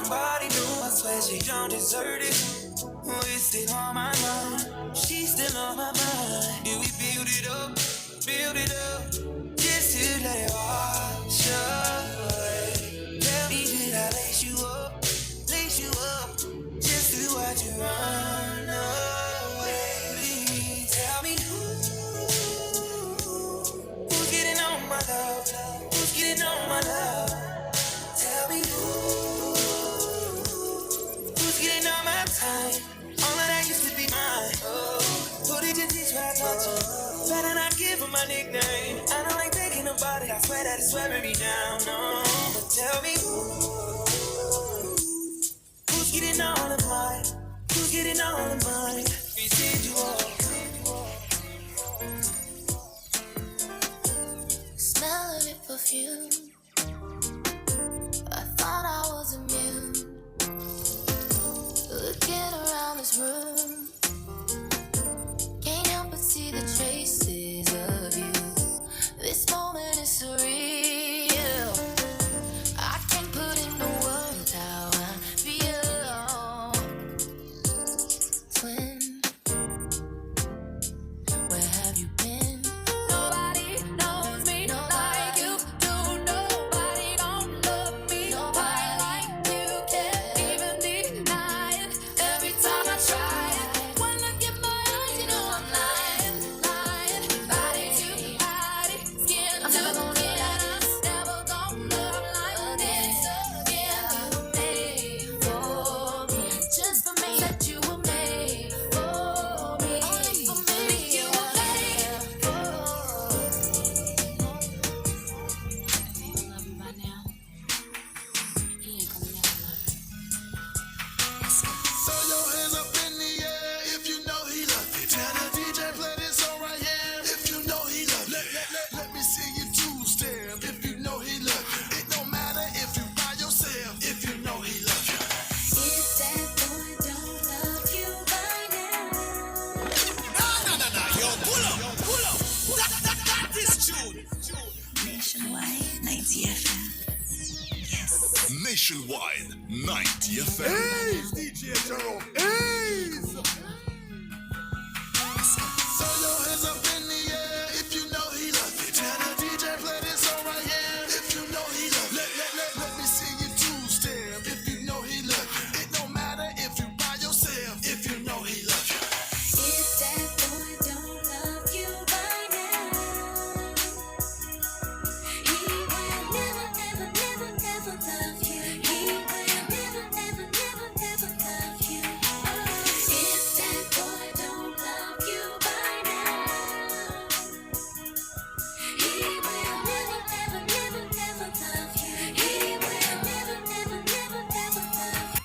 Somebody new, I swear she don't deserve it. It's still on my mind. She's still on my mind. Do we build it up, just to let it wash away? Tell me, did I lace you up, just to watch you run away? Please tell me who's getting on my love, who's getting on my love? Tell me who's getting on my time? All of that used to be mine. Oh, put it in this right touch. Better not give her my nickname. I don't like thinking about it. I swear that it's wearing me down. No, but tell me who's getting all of mine? Who's getting all of mine? Residual. Smell of your perfume. I thought I was immune. Looking around this room, can't help but see the traces of you. This moment is surreal. I can't put into words how I feel. Twin, where have you been? Nobody knows me like you do. Nobody gon' love me quite like you. Can't even deny it every time I try it. One look in my eyes, you know I'm lying. Body to body, skin to skin. Never gonna love like this again. Made for me, just for me. Said you were made for me. Only for me. You were made for me. He don't love you right now. He ain't gonna never love you. Let's go. Throw your hands up in the air if you know he love you. Tell the DJ play this song right here if you know he love you. Let me see you two-step if you know he love you. It don't matter if you by yourself if you know he love you. If that boy don't love you by now, Nah, yo, pull up. That is tune. Nationwide 90 FM. Yes. Nationwide 90 FM. Hey, DJ Jerome. Hey. Throw your hands up in the air if you know he love you. Tell the DJ play this song right here if you know he love you. Let me see you two-step if you know he love you. It don't matter if you by yourself if you know he love you. if that boy don't love you by now, he will never, never, never, never love you. He will never, never, never, never love you. If that boy don't love you by now, he will never, never, never, never love you. He will never, never, never, never love you.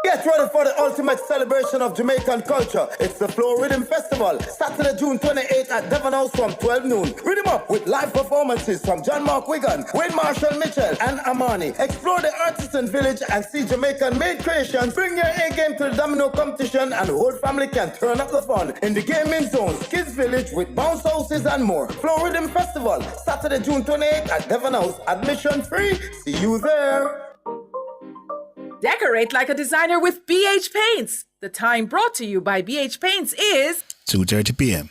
Get ready for the ultimate celebration of Jamaican culture. It's the Flow Rhythm Festival, Saturday, June 28th at Devon House from 12 noon. Rhythm up with live performances from John Mark Wigan, Wayne Marshall Mitchell, and Amani. Explore the artisan village and see Jamaican-made creations. Bring your A-game to the domino competition and the whole family can turn up the fun in the gaming zones, kids village with bounce houses and more. Flow Rhythm Festival, Saturday, June 28th at Devon House. Admission free. See you there. Decorate like a designer with BH Paints. The time brought to you by BH Paints is 2:30 p.m.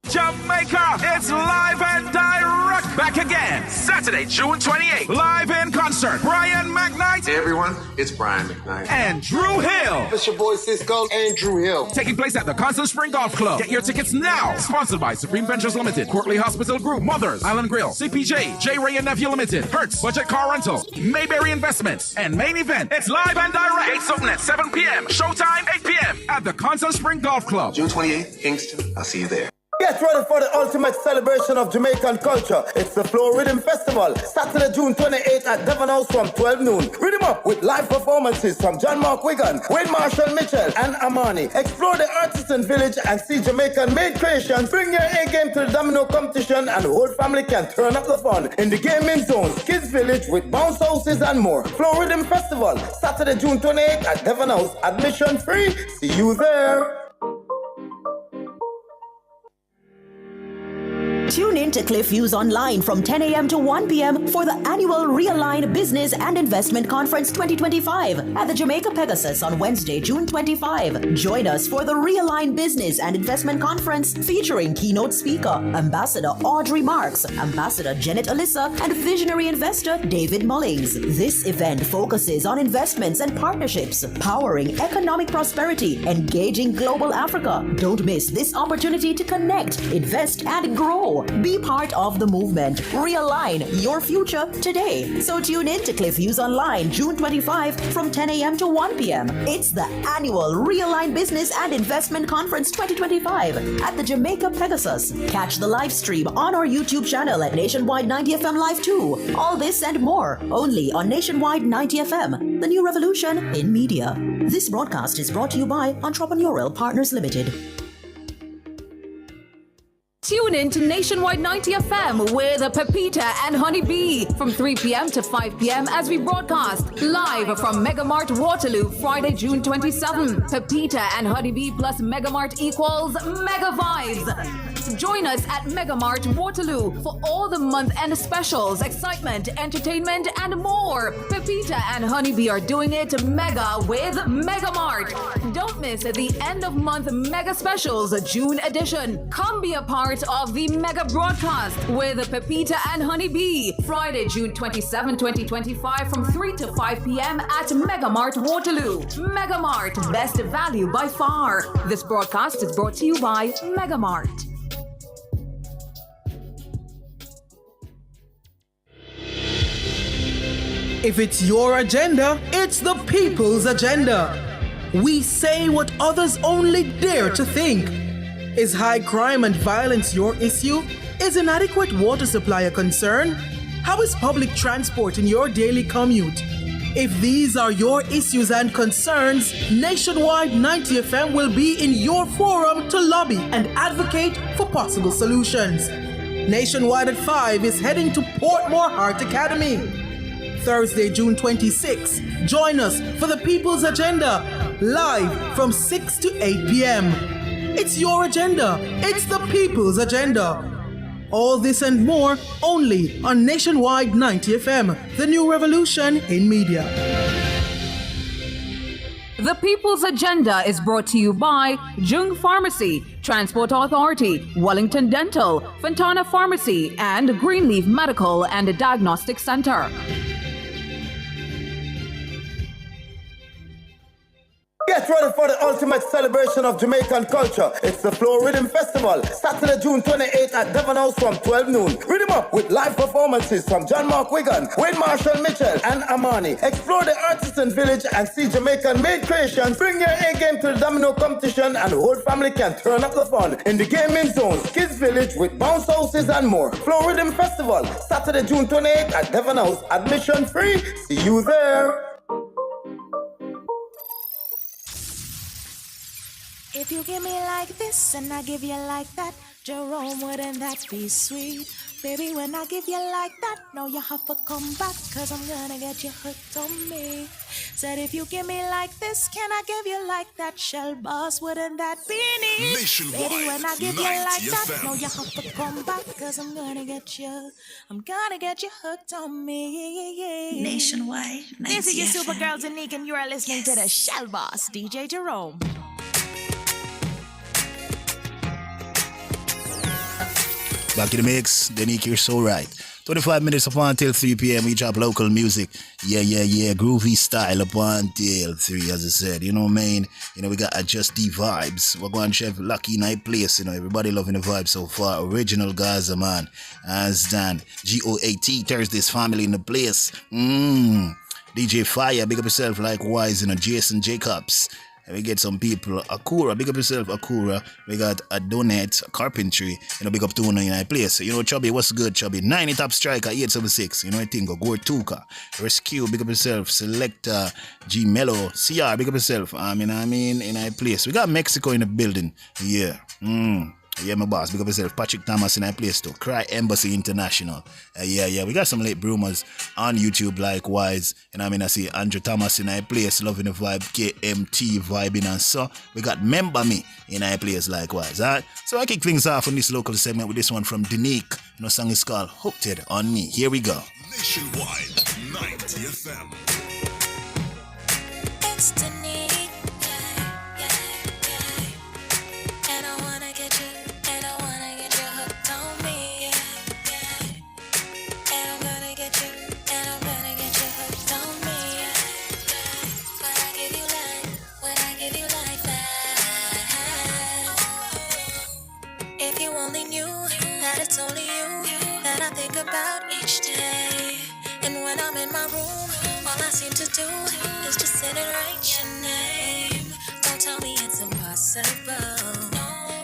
Jamaica, it's live and direct. Back again, Saturday, June 28th. Live in concert, Brian McKnight. Hey everyone, it's Brian McKnight. And Drew Hill. It's your boy Cisco and Drew Hill. Taking place at the Constant Spring Golf Club. Get your tickets now. Sponsored by Supreme Ventures Limited, Courtly Hospital Group, Mothers, Island Grill, CPJ, J. Ray and Nephew Limited, Hertz, Budget Car Rental, Mayberry Investments, and main event. It's live and direct. Gates open at 7 p.m. Showtime 8 p.m. at the Constant Spring Golf Club. June 28th, Kingston. I'll see you there. Get ready for the ultimate celebration of Jamaican culture. It's the Flow Rhythm Festival, Saturday, June 28th at Devon House from 12 noon. Rhythm up with live performances from John Mark Wigan, Wayne Marshall Mitchell, and Amani. Explore the artisan village and see Jamaican-made creations. Bring your A-game to the domino competition and the whole family can turn up the fun in the gaming zones, kids village with bounce houses and more. Flow Rhythm Festival, Saturday, June 28th at Devon House. Admission free. See you there. into Cliff Views Online from 10 a.m. to 1 p.m. for the annual Realign Business and Investment Conference 2025 at the Jamaica Pegasus on Wednesday, June 25. Join us for the Realign Business and Investment Conference featuring keynote speaker, Ambassador Audrey Marks, Ambassador Janet Alyssa, and visionary investor David Mullings. This event focuses on investments and partnerships, powering economic prosperity, engaging global Africa. Don't miss this opportunity to connect, invest, and grow. Be part of the movement. Realign your future today. So tune in to Cliff Views Online June 25 from 10 a.m. to 1 p.m. It's the annual Realign Business and Investment Conference 2025 at the Jamaica Pegasus. Catch the live stream on our YouTube channel at Nationwide 90 FM Live 2. All this and more only on Nationwide 90 FM, the new revolution in media. This broadcast is brought to you by Entrepreneurial Partners Limited. Tune in to Nationwide 90 FM with Pepita and Honey Bee from 3 p.m. to 5 p.m. as we broadcast live from Megamart Waterloo Friday, June 27. Pepita and Honey Bee plus Megamart equals Mega Vibes. Join us at Megamart Waterloo for all the month-end specials, excitement, entertainment, and more. Pepita and Honey Bee are doing it mega with Megamart. Don't miss the end-of-month mega specials, June edition. Come be a part of the mega broadcast with Pepita and Honey Bee, Friday, June 27, 2025 from 3 to 5 p.m. at Megamart Waterloo. Megamart, best value by far. This broadcast is brought to you by Megamart. If it's your agenda, it's the people's agenda. We say what others only dare to think. Is high crime and violence your issue? Is inadequate water supply a concern? How is public transport in your daily commute? If these are your issues and concerns, Nationwide 90 FM will be in your forum to lobby and advocate for possible solutions. Nationwide at 5 is heading to Portmore Heart Academy. Thursday, June 26. Join us for the People's Agenda, live from 6 to 8 p.m. It's your agenda. It's the People's Agenda. All this and more only on Nationwide 90 FM, the new revolution in media. The People's Agenda is brought to you by Jung Pharmacy, Transport Authority, Wellington Dental, Fontana Pharmacy, and Greenleaf Medical and Diagnostic Center. Get ready for the ultimate celebration of Jamaican culture. It's the Flow Rhythm Festival, Saturday, June 28th at Devon House from 12 noon. Rhythm up with live performances from John Mark Wigan, Wayne Marshall Mitchell, and Amani. Explore the artisan village and see Jamaican-made creations. Bring your A-game to the domino competition and the whole family can turn up the fun in the gaming zones, kids village with bounce houses and more. Flow Rhythm Festival, Saturday, June 28th at Devon House. Admission free. See you there. If you give me like this and I give you like that, Jerome, wouldn't that be sweet? Baby, when I give you like that, no, you have to come back, cause I'm gonna get you hooked on me. Said if you give me like this, can I give you like that? Shellboss, wouldn't that be neat? Nationwide, baby, when I give you like that, FM. no, you have to come back, cause I'm gonna get you hooked on me. Nationwide, 90 This is your FM. Supergirl Zanique, and you are listening to the Shellboss, DJ Jerome. Back in the mix, Denique, you're so right. 25 minutes up until 3 p.m. We drop local music. Yeah. Groovy style up until 3, as I said. You know what I mean? You know, we got Just D vibes. We're going Chef Lucky Night Place. You know, everybody loving the vibe so far. Original Gaza, man. As Dan. GOAT, Thursday's family in the place. DJ Fire, big up yourself likewise. You know, Jason Jacobs. And we get some people, Akura, big up yourself, Akura. We got a Donut, Carpentry, you know, big up 299 place. You know, Chubby, what's good, Chubby? 90 top striker, 876, you know, I think, Gortuka, Rescue, big up yourself, Selector, G Mello, CR, big up yourself, you know what I mean, in a place. We got Mexico in the building, yeah. Yeah, my boss. Big up yourself. Patrick Thomas in our place too. Cry Embassy International. Yeah. We got some late bloomers on YouTube likewise. And I see Andrew Thomas in our place. Loving the vibe. KMT vibing and so. We got Member Me in our place likewise. Alright. So I kick things off on this local segment with this one from Denique. Song is called Hooked on Me. Here we go. Nationwide 90 FM. It's Denique, and I wanna get you hooked on me, and I'm gonna get you hooked on me, when I give you like that. If you only knew that it's only you that I think about each day, and when I'm in my room, all I seem to do is just sit and write your name. Don't tell me it's impossible.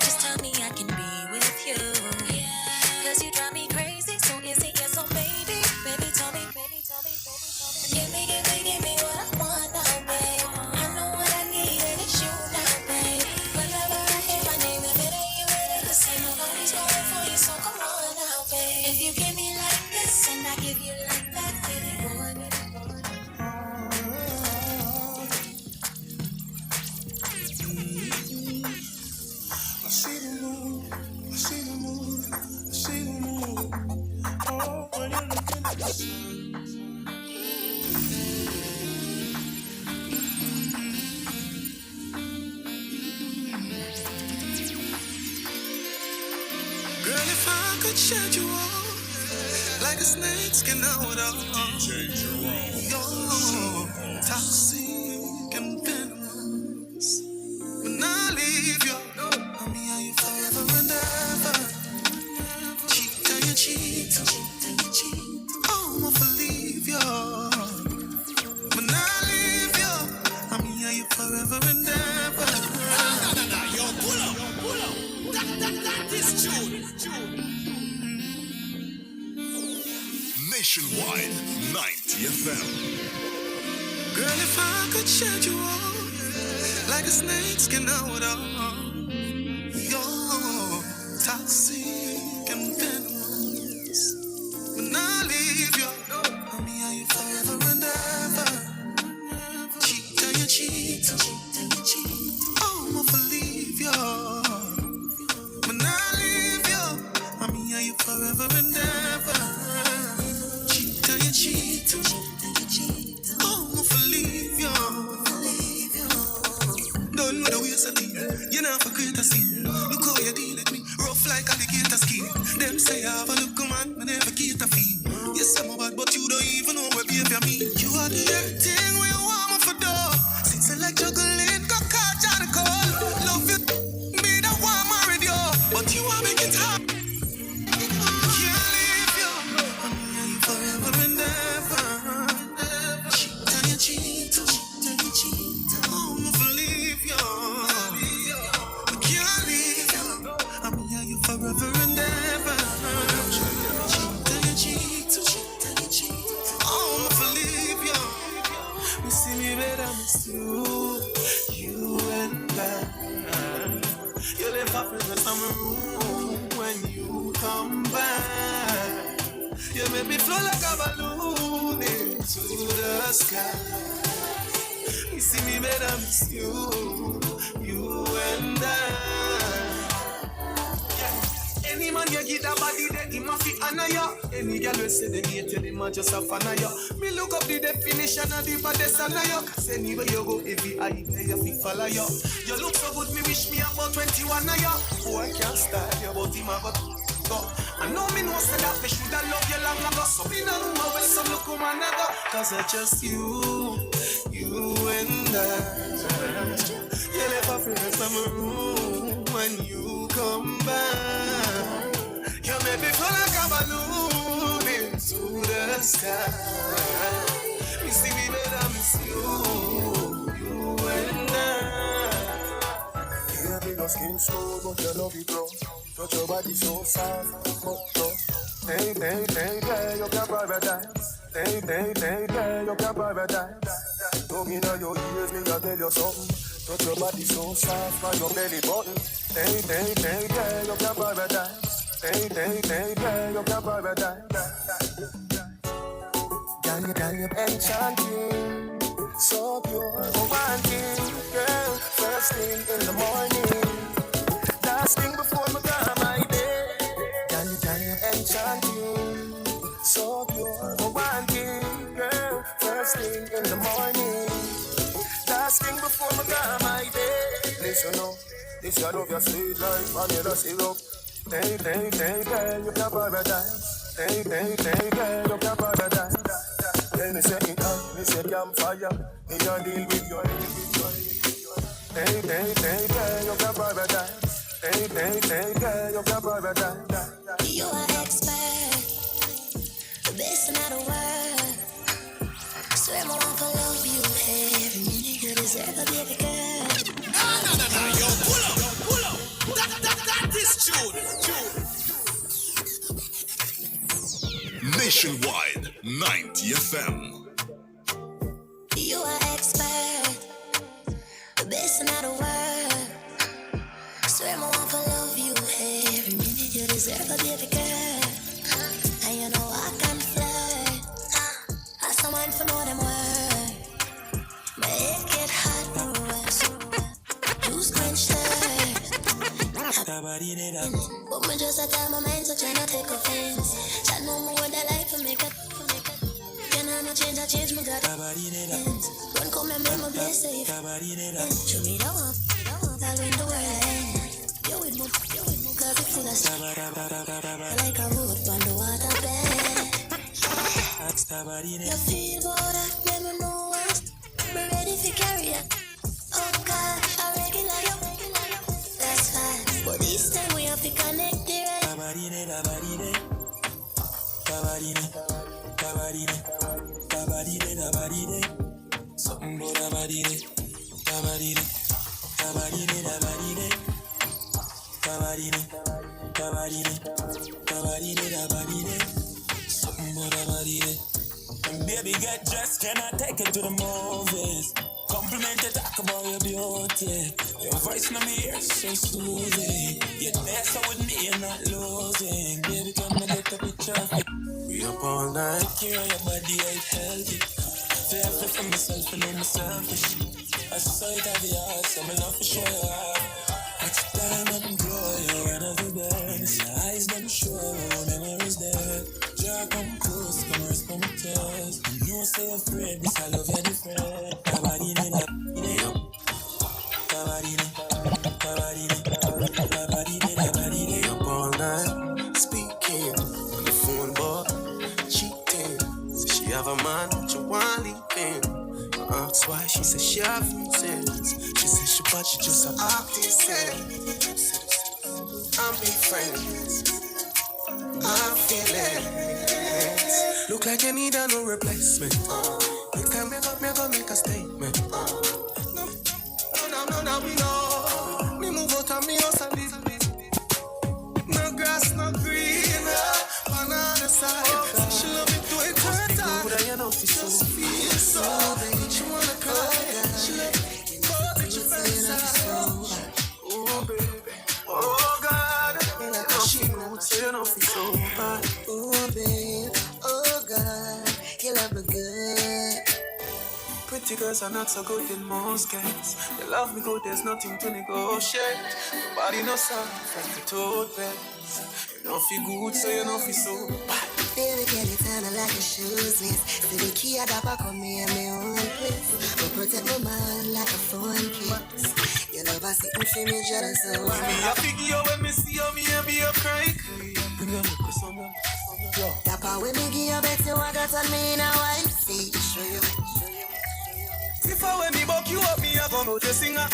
Just tell me I can be with you. Cause you drive me crazy, so is it yes or maybe? Baby, tell me. Give me what I want now, babe. I know what I need and it's you now, babe. Whenever I hear my name, if it ain't you, it ain't the same. Nobody's going for you, so come on now, babe. If you give me like this and I give you like that, baby, Girl, if I could shed you off like a snake skin out of DJ Jerome. You're toxic and venomous. When I leave you, I mean, are you forever and ever? Cheat on your cheat. Oh, I'm off leave you. When I leave you, I mean, are you forever and ever? Yo, pull up. That is true. Nationwide 90 FM. Girl, if I could shed you off like a snake skin out of you're toxic and venomous. When I leave you, I mean, are you forever and ever? Cheat on your cheat. Oh, I'm off leave you. When I leave you, I mean, are you forever and ever? Cheat on your cheat. Oh, I'm off leave you. Don't know the ways of thing. You know for greater sin. Look how you deal with me. Rough like alligator skin. Them say I have a look man, I never get a feel. Yes, I'm a bad, but you don't even know what behavior mean. You are the everything we want for door. Since I like juggling, got caught on the call. Love you, be the one married you. But you want make it hard. Can't leave you. I'm here forever and ever. Cheat on your cheat. Oh, I'm gonna leave you. I can't leave you. I'm here forever and ever. Cheat on your cheat. Oh, I'm gonna leave you. You see me better, miss you. You and I. You left off in the summer room when you come back. You make me flow like a balloon into the sky. You see me better, miss you. You and I. Any man you get a body that him a fi honor you. Any girl will say they hate you, them a just a fan of you. Me look up the definition of the baddest honor you. Cause anywhere you go, every eye there you fi follow you. You look so good, me wish me about 21 of you. Boy can't style you, but him a got go. I know me know say that me shoulda love you long ago. So me no know where some look woman a go. Cause it's just you and I. You left a friend summer room when you come back. You make me feel like a balloon into the sky. You see me better, miss you and I. Yeah, me no skin smooth, but you love it rough. Touch your body so soft, but tough. Hey, you can paradise. Hey, you can paradise. Don't me know your ears, me I tell you something. Touch your body so soft by your belly button. Hey, hey, hey, hey, you can paradise. Hey, hey, hey, hey, you can paradise. Can you enchanting? So pure, romantic, girl. First thing in the morning, last thing before my got my bed. Can you enchanting? So pure, romantic, girl. First thing in the morning, last thing before my got my bed. Listen up, this I love your sweet life, vanilla syrup. Hey, hey, hey, hey, you can paradise. Hey, hey, hey, hey, you can paradise. Tell me say it on, me say campfire. Me a deal with your hey, hey, hey, hey, you can paradise. Hey, hey, hey, hey, you can paradise. You are expert, the best in the world. Swear I want to love you every minute. You deserve a baby girl. No, yo, pull up. That is tune. Nationwide 90 FM. You are expert, the best in the world. Swear I want to love you every minute. You deserve a baby girl. And you know I can fly. I someone for know them word. Make it hot no worse. Juice quench thirst. But me just a time my mind so tryna take offense. Chat no more the life for make up. Can I not change? I change my God. Don't come and make my place safe. Show me the one, I'll win the world. You with me, cause it's full of stuff. Like a road on the water bed. You feel good, let me know what. Be ready to carry it. Oh God, I regular you. That's fine, but this time we have to connect it right. Something about a body, something about a body. Baby, get dressed, can I take you to the movies? Compliment you, talk about your beauty. Your voice in my ears so soothing. You're there so with me, you're not losing. Baby, come and get a picture of it. We up all night, care on your body, ain't healthy. Fair for myself and I'm selfish. I saw it at the house, I'm in love for sure. Next time I'm glow, you're one of the best. Your eyes them show, memories there. Jack, come close, come rest on my chest. You know say afraid, this I love you different. Kabadini, up all night, speaking on the phone, but cheating. Say she have a man, but you want leaving. That's why she says she have sense. She says she but she just a artist. I'm big friends. I'm feeling. Look like you need a no replacement. You can make a statement. No. Me move out of me house and leave. No grass, no green. On the other side, she love it to it her time. But I know she just feel so big. She wanna cry. She love it, but it's your first time. Oh baby, oh God, she knows you know feel so bad. Oh babe, oh God, you love me good. Pretty girls are not so good in most cases. They love me good, there's nothing to negotiate. Body no soft like the toad beds. You know feel good, so you know feel so bad. Baby, can you tell me like a shoes list? So the key I got back on me and my own place. But protect my mind like a phone case. You love us sitting for me jealous so Me a figure when me see you, me a be a cry. that part when me give you bet you I got on me in a wine. See, show you. If I when me buck you up, me a go to singer.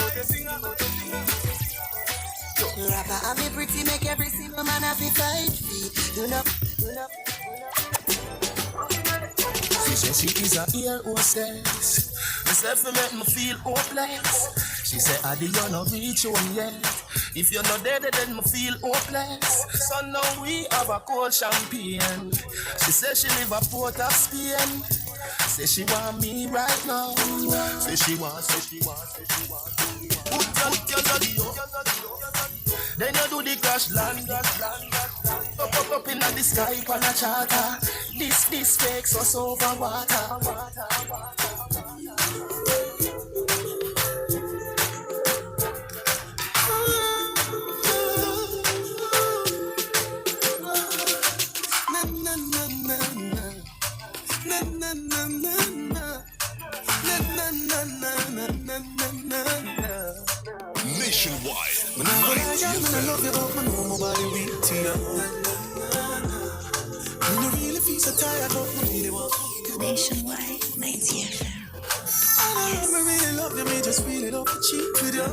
Rapper and me pretty make every single man have to fight feet. Do not. She said she is a ear hostess. Herself to make me feel hopeless. She said, I did not reach home yet. If you're not dead, then me feel hopeless. So now we have a cold champagne. She said she live a Port of Spain. Say she want me right now. Say she want. put your body up. Then you do the crash land. Up in the sky on a charter. This takes us over water. Nationwide, I love you, but I know my body weak to you. When you really feel so tired, but you really want Nationwide, 90 FM. I really love you, me just feel it up the cheek with you.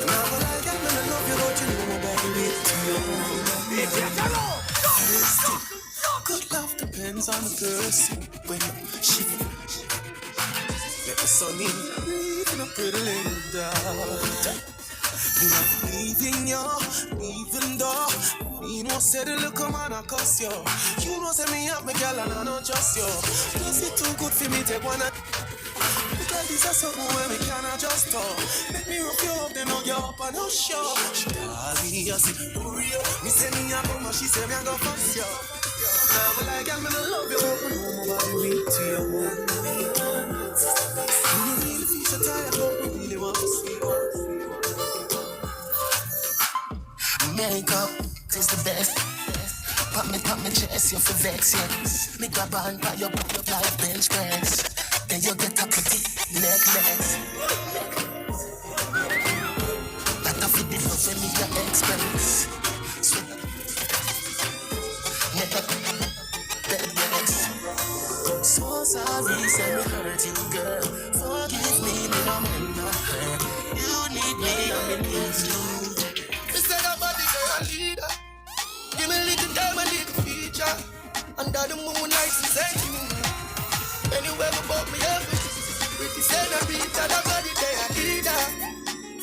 Now when I got me, I love you, but you know my body weak to you. Good love depends on the person. When she let the sun in, leaving a pretty little doubt. Me not leaving you, even though me no say the look come on and cuss you. You know say me up me girl and I don't trust you. Plus it too good for me take one and because this is something where me cannot just talk. Let me rock you up, then hug you up and no show. She call me, I say, hurry up. Me say me a mama, she say me a go fuss you. Now me like girl, me no love you, but me know my body weak to you. You really feel so tired, but me really want to see you. Makeup is the best. Pop me chest, you feel vex, yeah. Me grab on by your like bench press. Then you get up with the necklace. That I fit the love when me your express. Never dead yes. So sorry, say me hurt you, girl. Forgive me, me no man no hurt. You need me, I need you. Leader. Give me a little time, a little feature. Under the moonlight, she said to me. Anywhere about me, pretty senorita, that body there, leader.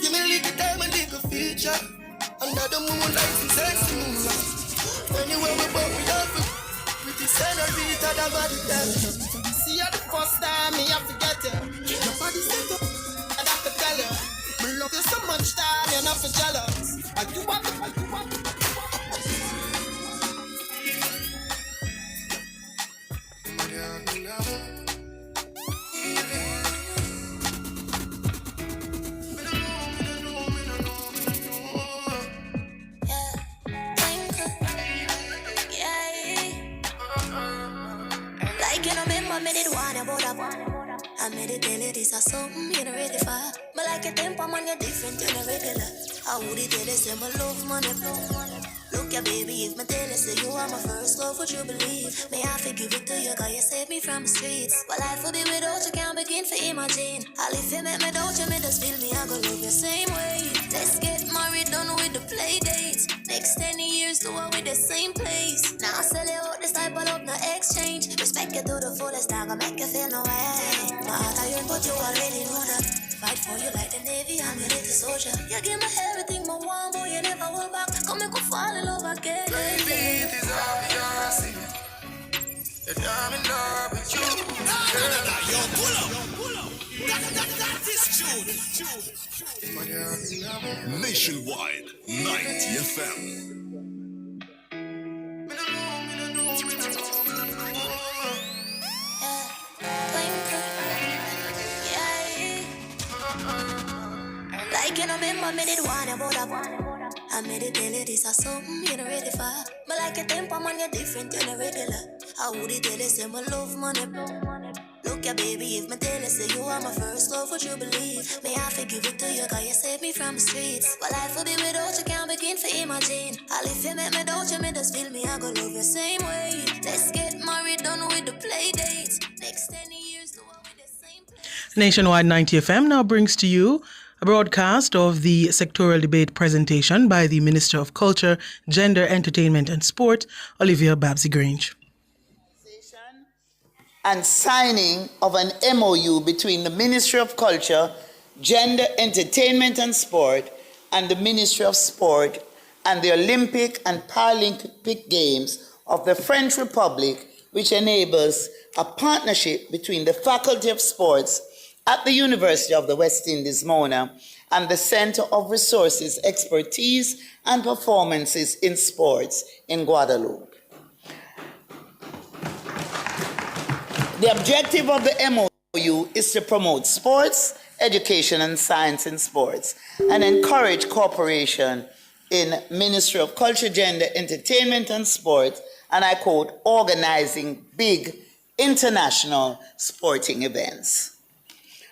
Give me a little time, a little feature. Under the moonlight, she said to me. Anywhere about me, pretty senorita, that body there. See you the first time, me have to get you. Your body set up, I have to tell you. Me love you so much time, you're not for jealous. I do want it. Like you know, remember me did one about a I made it tell you this is something you know ready for. But like a temper man, you're different, you're not regular. I would it tell you say my love money. Look ya baby, if my tell you say you are my first love, would you believe? May I forgive it to you, cause you saved me from the streets. But life will be without you, can't begin to imagine. I'll if you make me doubt you, me just feel me, I go love you same way. Let's get married, done with the play dates. Next 10 years, do it with the same place. Now I sell you out this type of love, no exchange. Respect you to the fullest, I gon' make you feel no way. My heart iron, but you already know that. Fight for you like the Navy, I'm a little soldier. You give me everything, my one boy, you never hold back. Come and go fall in love again. Baby, it is obvious. That I'm in love with you. Yo, pull up. That is true. Nationwide, 90 FM. Like you know, remember me did one about a I made it tell you this is something you know ready for. But like a temper man, you're different, you're not regular. I would it tell you say my love money. Look ya baby, if my tell you say you are my first love, would you believe? May I forgive it to you, cause you saved me from the streets. But life will be without you, can't begin to imagine. I'll if you make me doubt you, me just feel me, I go love you same way. Let's get married, done with the play dates. Next 10 years, do it with the same place. Nationwide 90 FM now brings to you a broadcast of the sectoral debate presentation by the Minister of Culture, Gender, Entertainment and Sport, Olivia Babsy-Grange. And signing of an MOU between the Ministry of Culture, Gender, Entertainment and Sport and the Ministry of Sport and the Olympic and Paralympic Games of the French Republic, which enables a partnership between the Faculty of Sports at the University of the West Indies, Mona, and the Center of Resources, Expertise, and Performances in Sports in Guadeloupe. The objective of the MOU is to promote sports, education, and science in sports, and encourage cooperation in Ministry of Culture, Gender, Entertainment, and Sport, and I quote, organizing big international sporting events.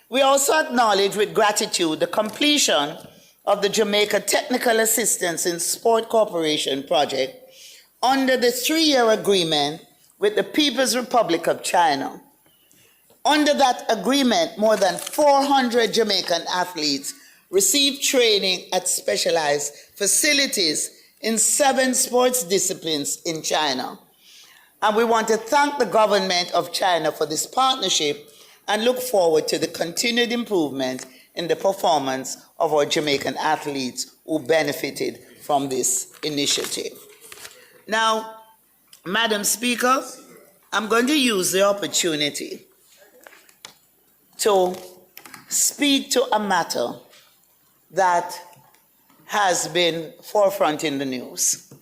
We also acknowledge with gratitude the completion of the Jamaica Technical Assistance in Sport Corporation project under the 3-year agreement with the People's Republic of China. Under that agreement, more than 400 Jamaican athletes received training at specialized facilities in 7 sports disciplines in China. And we want to thank the government of China for this partnership and look forward to the continued improvement in the performance of our Jamaican athletes who benefited from this initiative. Now, Madam Speaker, I'm going to use the opportunity to speak to a matter that has been forefront in the news.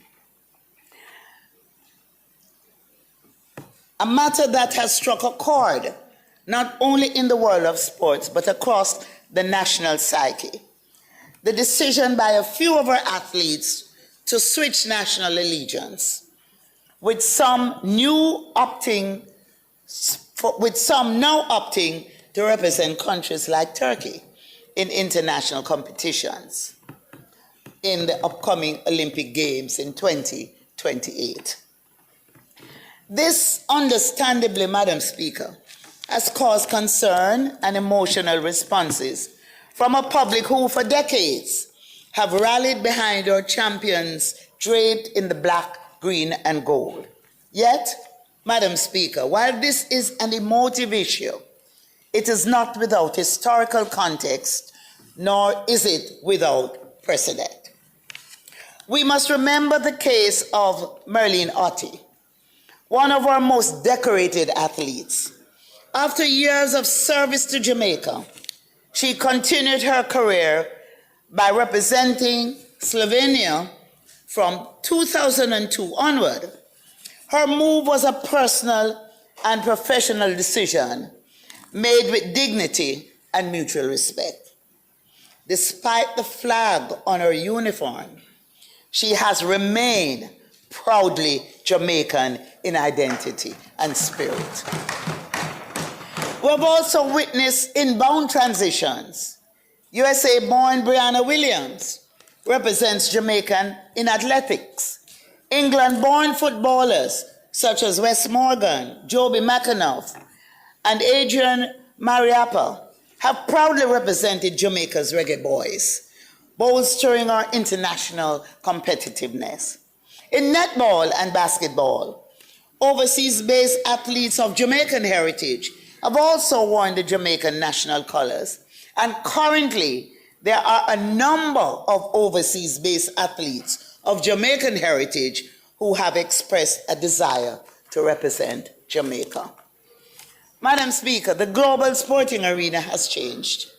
A matter that has struck a chord not only in the world of sports, but across the national psyche. The decision by a few of our athletes to switch national allegiance, with some now opting to represent countries like Turkey in international competitions in the upcoming Olympic Games in 2028. This, understandably, Madam Speaker, has caused concern and emotional responses from a public who, for decades, have rallied behind our champions draped in the black, green, and gold. Yet, Madam Speaker, while this is an emotive issue, it is not without historical context, nor is it without precedent. We must remember the case of Merlene Ottey, one of our most decorated athletes. After years of service to Jamaica, she continued her career by representing Slovenia from 2002 onward. Her move was a personal and professional decision made with dignity and mutual respect. Despite the flag on her uniform, she has remained proudly Jamaican in identity and spirit. We have also witnessed inbound transitions. USA-born Brianna Williams represents Jamaican in athletics. England-born footballers such as Wes Morgan, Joby McAnuff, and Adrian Mariappa have proudly represented Jamaica's Reggae Boys, bolstering our international competitiveness. In netball and basketball, overseas-based athletes of Jamaican heritage have also worn the Jamaican national colors. And currently, there are a number of overseas-based athletes of Jamaican heritage who have expressed a desire to represent Jamaica. Madam Speaker, the global sporting arena has changed.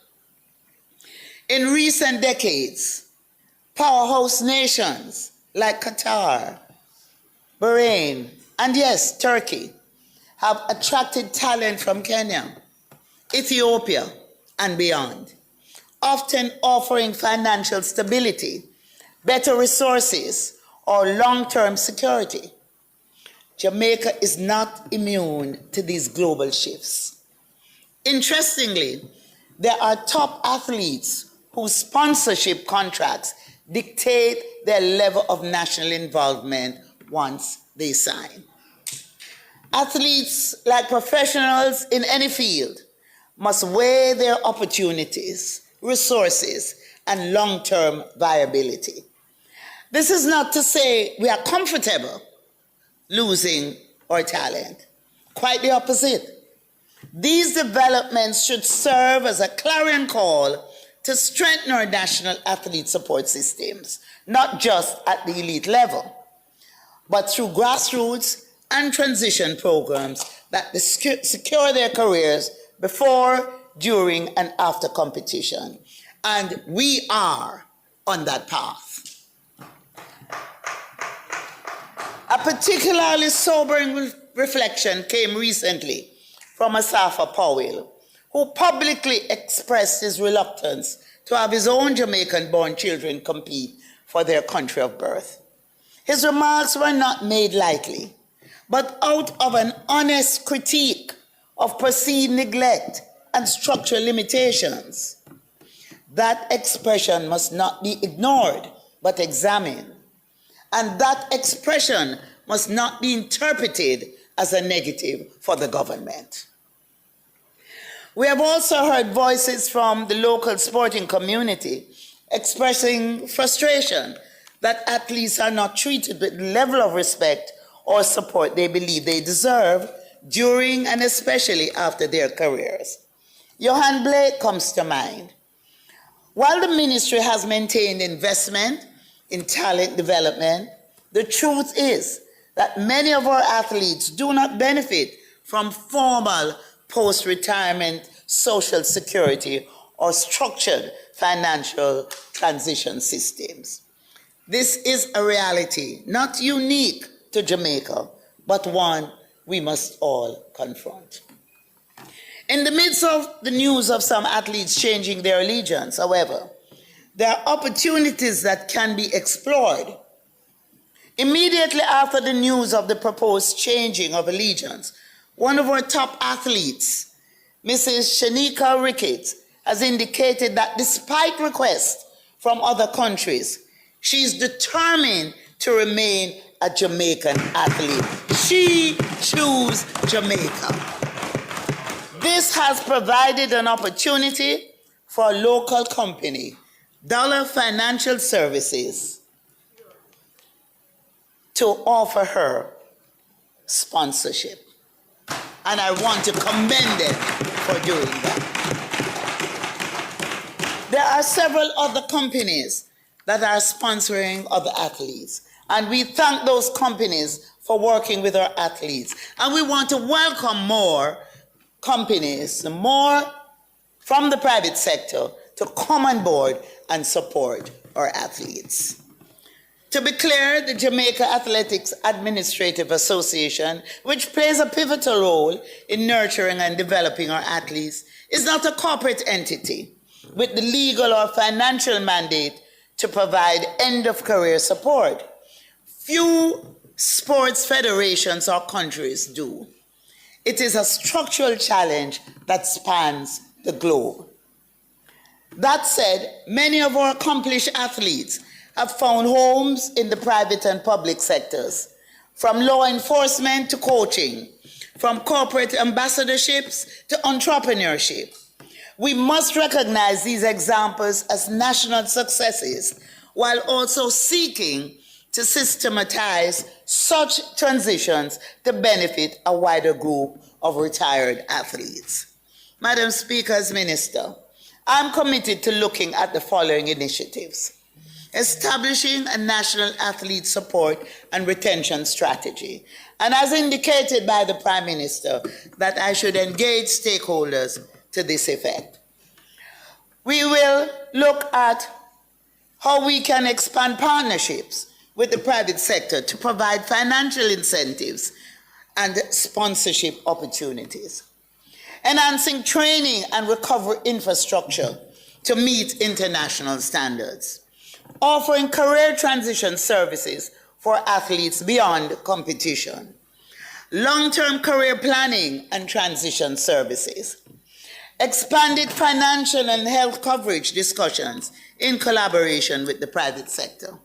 In recent decades, powerhouse nations like Qatar, Bahrain, and yes, Turkey, have attracted talent from Kenya, Ethiopia, and beyond, often offering financial stability, better resources, or long-term security. Jamaica is not immune to these global shifts. Interestingly, there are top athletes whose sponsorship contracts dictate their level of national involvement once they sign. Athletes, like professionals in any field, must weigh their opportunities, resources, and long-term viability. This is not to say we are comfortable losing our talent. Quite the opposite. These developments should serve as a clarion call to strengthen our national athlete support systems, not just at the elite level, but through grassroots and transition programs that secure their careers before, during, and after competition. And we are on that path. A particularly sobering reflection came recently from Asafa Powell, who publicly expressed his reluctance to have his own Jamaican-born children compete for their country of birth. His remarks were not made lightly, but out of an honest critique of perceived neglect and structural limitations. That expression must not be ignored, but examined. And that expression must not be interpreted as a negative for the government. We have also heard voices from the local sporting community expressing frustration that athletes are not treated with the level of respect or support they believe they deserve during and especially after their careers. Johan Blake comes to mind. While the ministry has maintained investment in talent development, the truth is that many of our athletes do not benefit from formal post-retirement social security or structured financial transition systems. This is a reality not unique to Jamaica, but one we must all confront. In the midst of the news of some athletes changing their allegiance, however, there are opportunities that can be explored. Immediately after the news of the proposed changing of allegiance, one of our top athletes, Mrs. Shanika Ricketts, has indicated that despite requests from other countries, she is determined to remain a Jamaican athlete. She chose Jamaica. This has provided an opportunity for a local company, Dollar Financial Services, to offer her sponsorship. And I want to commend them for doing that. There are several other companies that are sponsoring other athletes. And we thank those companies for working with our athletes. And we want to welcome more companies, more from the private sector to come on board and support our athletes. To be clear, the Jamaica Athletics Administrative Association, which plays a pivotal role in nurturing and developing our athletes, is not a corporate entity with the legal or financial mandate to provide end-of-career support. Few sports federations or countries do. It is a structural challenge that spans the globe. That said, many of our accomplished athletes have found homes in the private and public sectors, from law enforcement to coaching, from corporate ambassadorships to entrepreneurship. We must recognize these examples as national successes while also seeking to systematize such transitions to benefit a wider group of retired athletes. Madam Speaker, as Minister, I'm committed to looking at the following initiatives: establishing a national athlete support and retention strategy, and as indicated by the Prime Minister, that I should engage stakeholders to this effect. We will look at how we can expand partnerships with the private sector to provide financial incentives and sponsorship opportunities. Enhancing training and recovery infrastructure to meet international standards. Offering career transition services for athletes beyond competition. Long-term career planning and transition services. Expanded financial and health coverage discussions in collaboration with the private sector.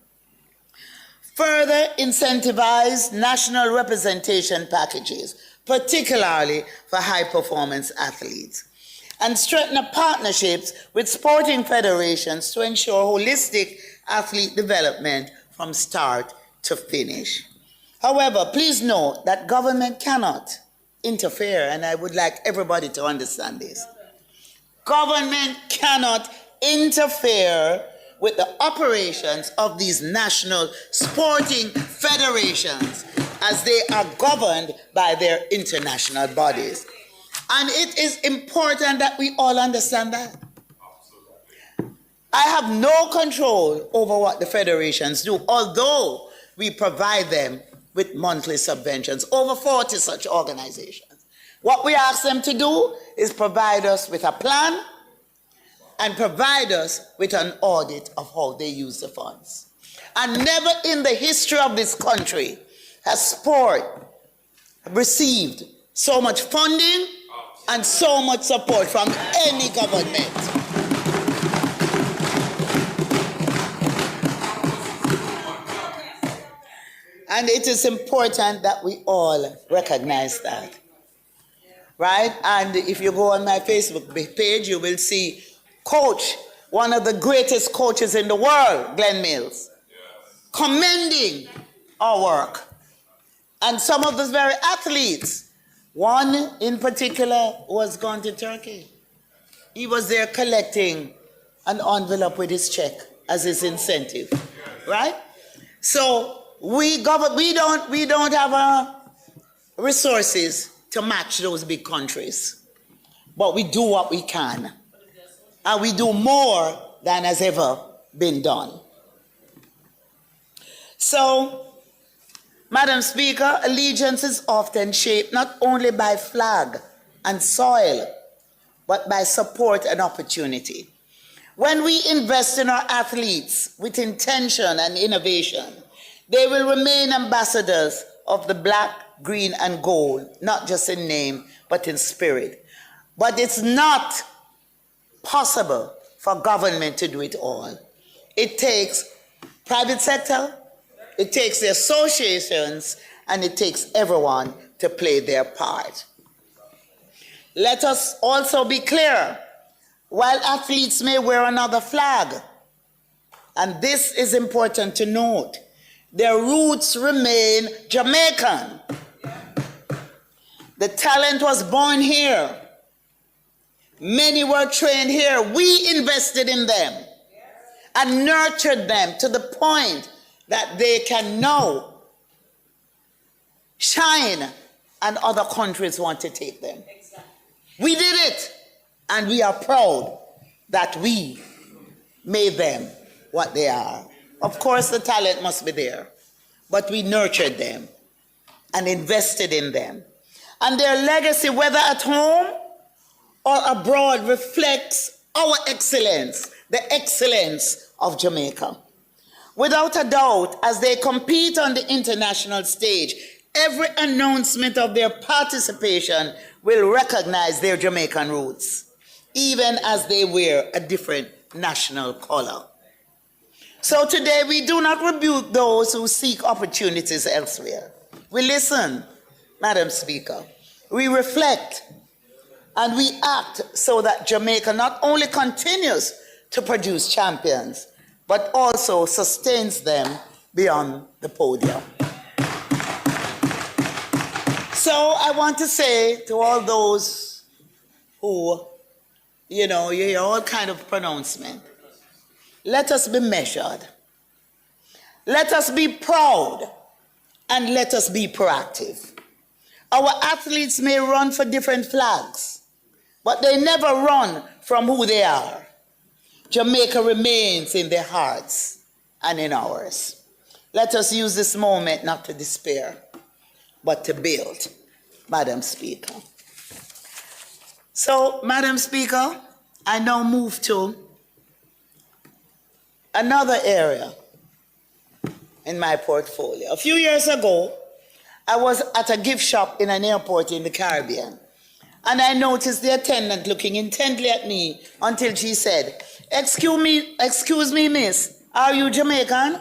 Further incentivize national representation packages, particularly for high-performance athletes, and strengthen partnerships with sporting federations to ensure holistic athlete development from start to finish. However, please note that government cannot interfere, and I would like everybody to understand this. Government cannot interfere with the operations of these national sporting federations as they are governed by their international bodies. And it is important that we all understand that. I have no control over what the federations do, although we provide them with monthly subventions, over 40 such organizations. What we ask them to do is provide us with a plan and provide us with an audit of how they use the funds. And never in the history of this country has sport received so much funding and so much support from any government. And it is important that we all recognize that, right? And if you go on my Facebook page, you will see Coach, one of the greatest coaches in the world, Glenn Mills, commending our work. And some of those very athletes, one in particular was gone to Turkey. He was there collecting an envelope with his check as his incentive, right? So we don't have resources to match those big countries, but we do what we can, and we do more than has ever been done. So, Madam Speaker, allegiance is often shaped not only by flag and soil, but by support and opportunity. When we invest in our athletes with intention and innovation, they will remain ambassadors of the black, green, and gold, not just in name, but in spirit. But it's not possible for government to do it all. It takes private sector, it takes the associations, and it takes everyone to play their part. Let us also be clear, while athletes may wear another flag, and this is important to note, their roots remain Jamaican. The talent was born here. Many were trained here. We invested in them and nurtured them to the point that they can now shine and other countries want to take them. We did it, and we are proud that we made them what they are. Of course, the talent must be there, but we nurtured them and invested in them. And their legacy, whether at home or abroad, reflects our excellence, the excellence of Jamaica. Without a doubt, as they compete on the international stage, every announcement of their participation will recognize their Jamaican roots, even as they wear a different national color. So today we do not rebuke those who seek opportunities elsewhere. We listen, Madam Speaker. We reflect and we act so that Jamaica not only continues to produce champions, but also sustains them beyond the podium. So I want to say to all those who, you hear all kind of pronouncement, let us be measured. Let us be proud, and let us be proactive. Our athletes may run for different flags, but they never run from who they are. Jamaica remains in their hearts and in ours. Let us use this moment not to despair, but to build, Madam Speaker. So, Madam Speaker, I now move to another area in my portfolio. A few years ago, I was at a gift shop in an airport in the Caribbean, and I noticed the attendant looking intently at me until she said, excuse me, miss, are you Jamaican?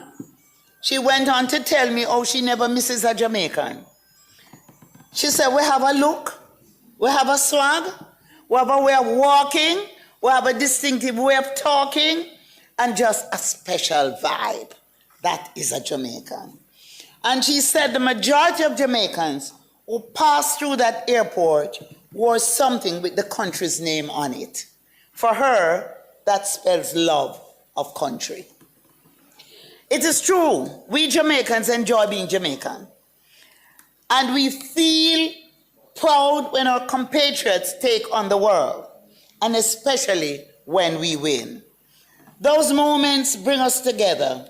She went on to tell me, oh, she never misses a Jamaican. She said, we have a look, we have a swag, we have a way of walking, we have a distinctive way of talking, and just a special vibe. That is a Jamaican. And she said the majority of Jamaicans who passed through that airport wore something with the country's name on it. For her, that spells love of country. It is true, we Jamaicans enjoy being Jamaican. And we feel proud when our compatriots take on the world, and especially when we win. Those moments bring us together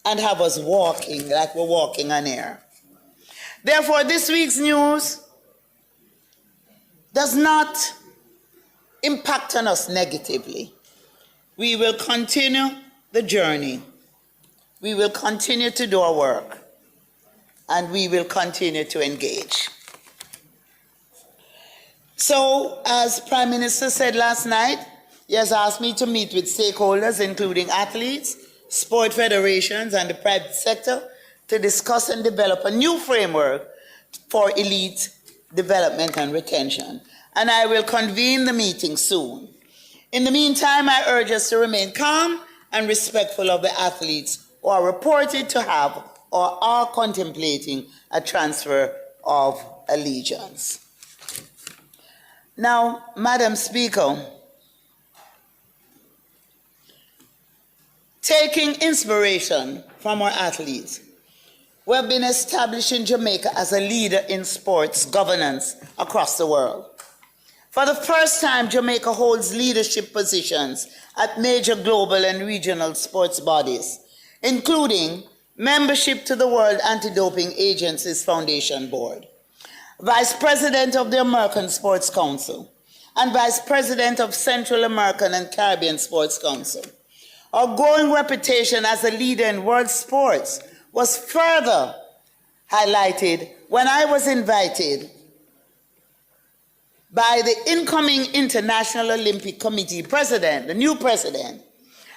and have us walking like we're walking on air. Therefore, this week's news does not impact on us negatively. We will continue the journey. We will continue to do our work, and we will continue to engage. So, as Prime Minister said last night, he has asked me to meet with stakeholders, including athletes, sport federations, and the private sector, to discuss and develop a new framework for elite development and retention. And I will convene the meeting soon. In the meantime, I urge us to remain calm and respectful of the athletes who are reported to have or are contemplating a transfer of allegiance. Now, Madam Speaker, taking inspiration from our athletes, we have been establishing Jamaica as a leader in sports governance across the world. For the first time, Jamaica holds leadership positions at major global and regional sports bodies, including membership to the World Anti-Doping Agency's Foundation Board, Vice President of the American Sports Council, and Vice President of Central American and Caribbean Sports Council. Our growing reputation as a leader in world sports was further highlighted when I was invited by the incoming International Olympic Committee president, the new president,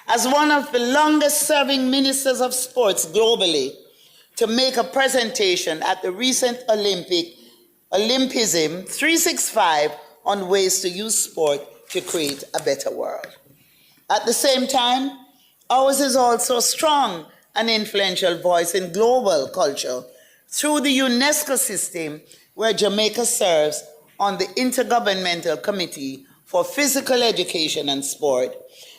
as one of the longest-serving ministers of sports globally, to make a presentation at the recent Olympism 365 on ways to use sport to create a better world. At the same time, ours is also a strong and influential voice in global culture through the UNESCO system, where Jamaica serves on the Intergovernmental Committee for Physical Education and Sport,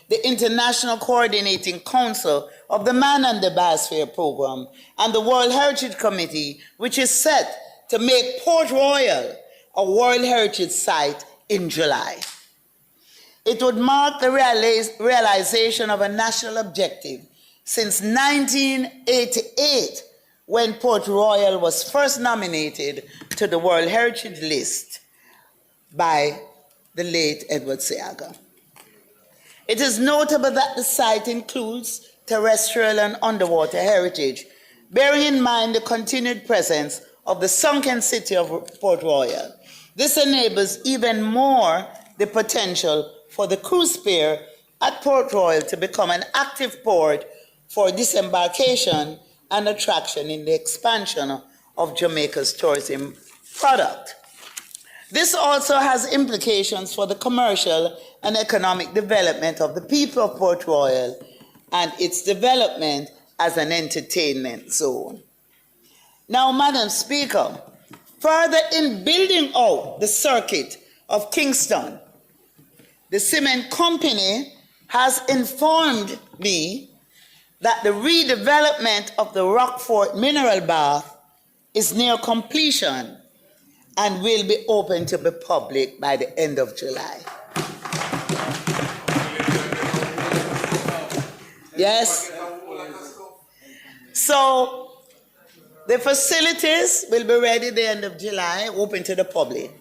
the International Coordinating Council of the Man and the Biosphere Program, and the World Heritage Committee, which is set to make Port Royal a World Heritage Site in July. It would mark the realization of a national objective since 1988, when Port Royal was first nominated to the World Heritage List by the late Edward Seaga. It is notable that the site includes terrestrial and underwater heritage, bearing in mind the continued presence of the sunken city of Port Royal. This enables even more the potential for the cruise pier at Port Royal to become an active port for disembarkation and attraction in the expansion of Jamaica's tourism product. This also has implications for the commercial and economic development of the people of Port Royal and its development as an entertainment zone. Now, Madam Speaker, further in building out the circuit of Kingston, the cement company has informed me that the redevelopment of the Rockfort mineral bath is near completion and will be open to the public by the end of July. Yes? So the facilities will be ready at the end of July, open to the public,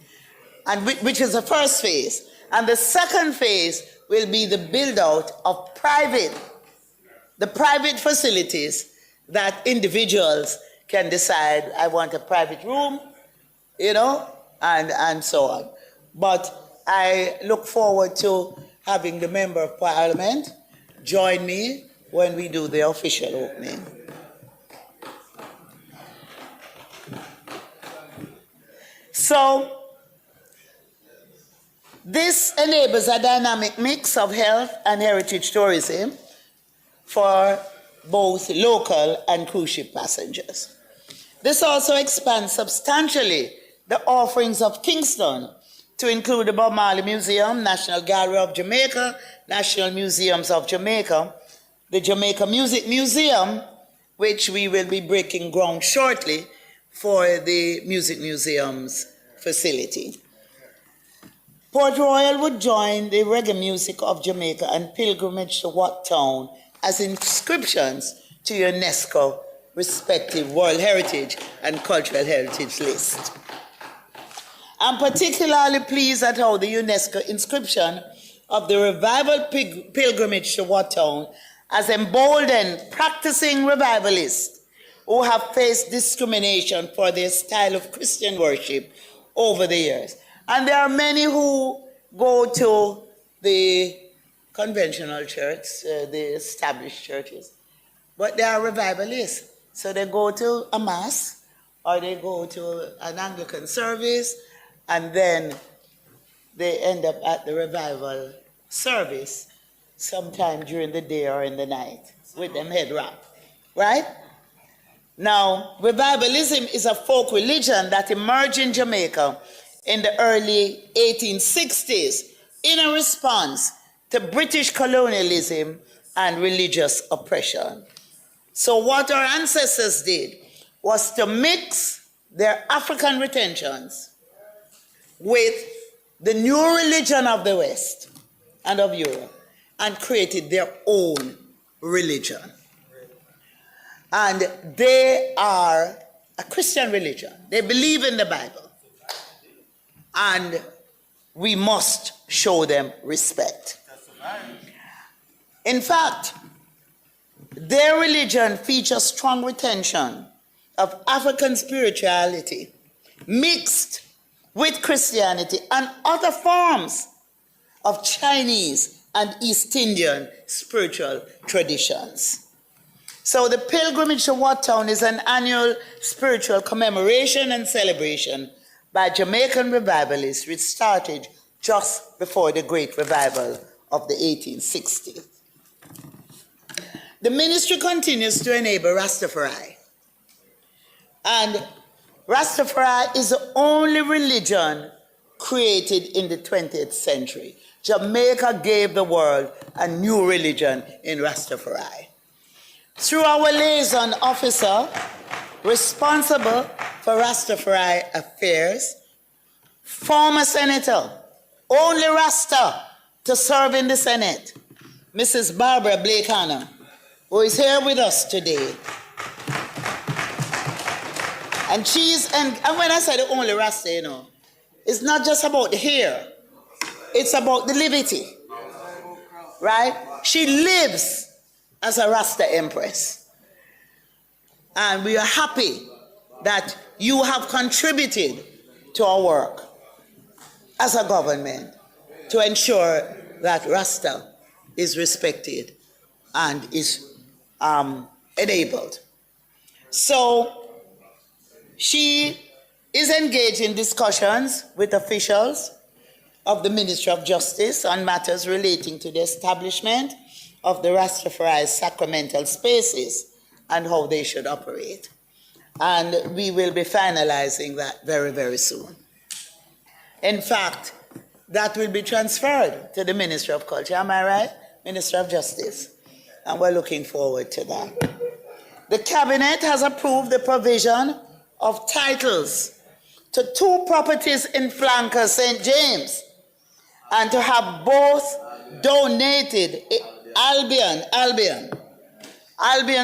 and which is the first phase. And the second phase will be the build-out of the private facilities that individuals can decide, I want a private room, and so on. But I look forward to having the Member of Parliament join me when we do the official opening. So this enables a dynamic mix of health and heritage tourism for both local and cruise ship passengers. This also expands substantially the offerings of Kingston to include the Bob Marley Museum, National Gallery of Jamaica, National Museums of Jamaica, the Jamaica Music Museum, which we will be breaking ground shortly for the Music Museum's facility. Port Royal would join the reggae music of Jamaica and pilgrimage to Wat Town as inscriptions to UNESCO respective World Heritage and Cultural Heritage list. I'm particularly pleased at how the UNESCO inscription of the revival pilgrimage to Wat Town has emboldened practicing revivalists who have faced discrimination for their style of Christian worship over the years. And there are many who go to the conventional church, the established churches, but they are revivalists. So they go to a mass or they go to an Anglican service and then they end up at the revival service sometime during the day or in the night with them head wrapped, right? Now, revivalism is a folk religion that emerged in Jamaica in the early 1860s in a response to British colonialism and religious oppression. So what our ancestors did was to mix their African retentions with the new religion of the West and of Europe and created their own religion. And they are a Christian religion. They believe in the Bible. And we must show them respect. In fact, their religion features strong retention of African spirituality mixed with Christianity and other forms of Chinese and East Indian spiritual traditions. So the pilgrimage to Wat Town is an annual spiritual commemoration and celebration by Jamaican revivalists, which started just before the Great Revival of the 1860s. The ministry continues to enable Rastafari. And Rastafari is the only religion created in the 20th century. Jamaica gave the world a new religion in Rastafari. Through our liaison officer responsible for Rastafari affairs, former senator, only Rasta to serve in the Senate, Mrs. Barbara Blake Hanna, who is here with us today. And when I say the only Rasta, you know, it's not just about the hair, it's about the liberty, right? She lives as a Rasta empress. And we are happy that you have contributed to our work as a government to ensure that Rasta is respected and is enabled. So she is engaged in discussions with officials of the Ministry of Justice on matters relating to the establishment of the Rastafari sacramental spaces and how they should operate. And we will be finalizing that very, very soon. In fact, that will be transferred to the Ministry of Culture, am I right? Ministry of Justice. And we're looking forward to that. The Cabinet has approved the provision of titles to 2 properties in Flanker, St. James, and to have both donated, Albion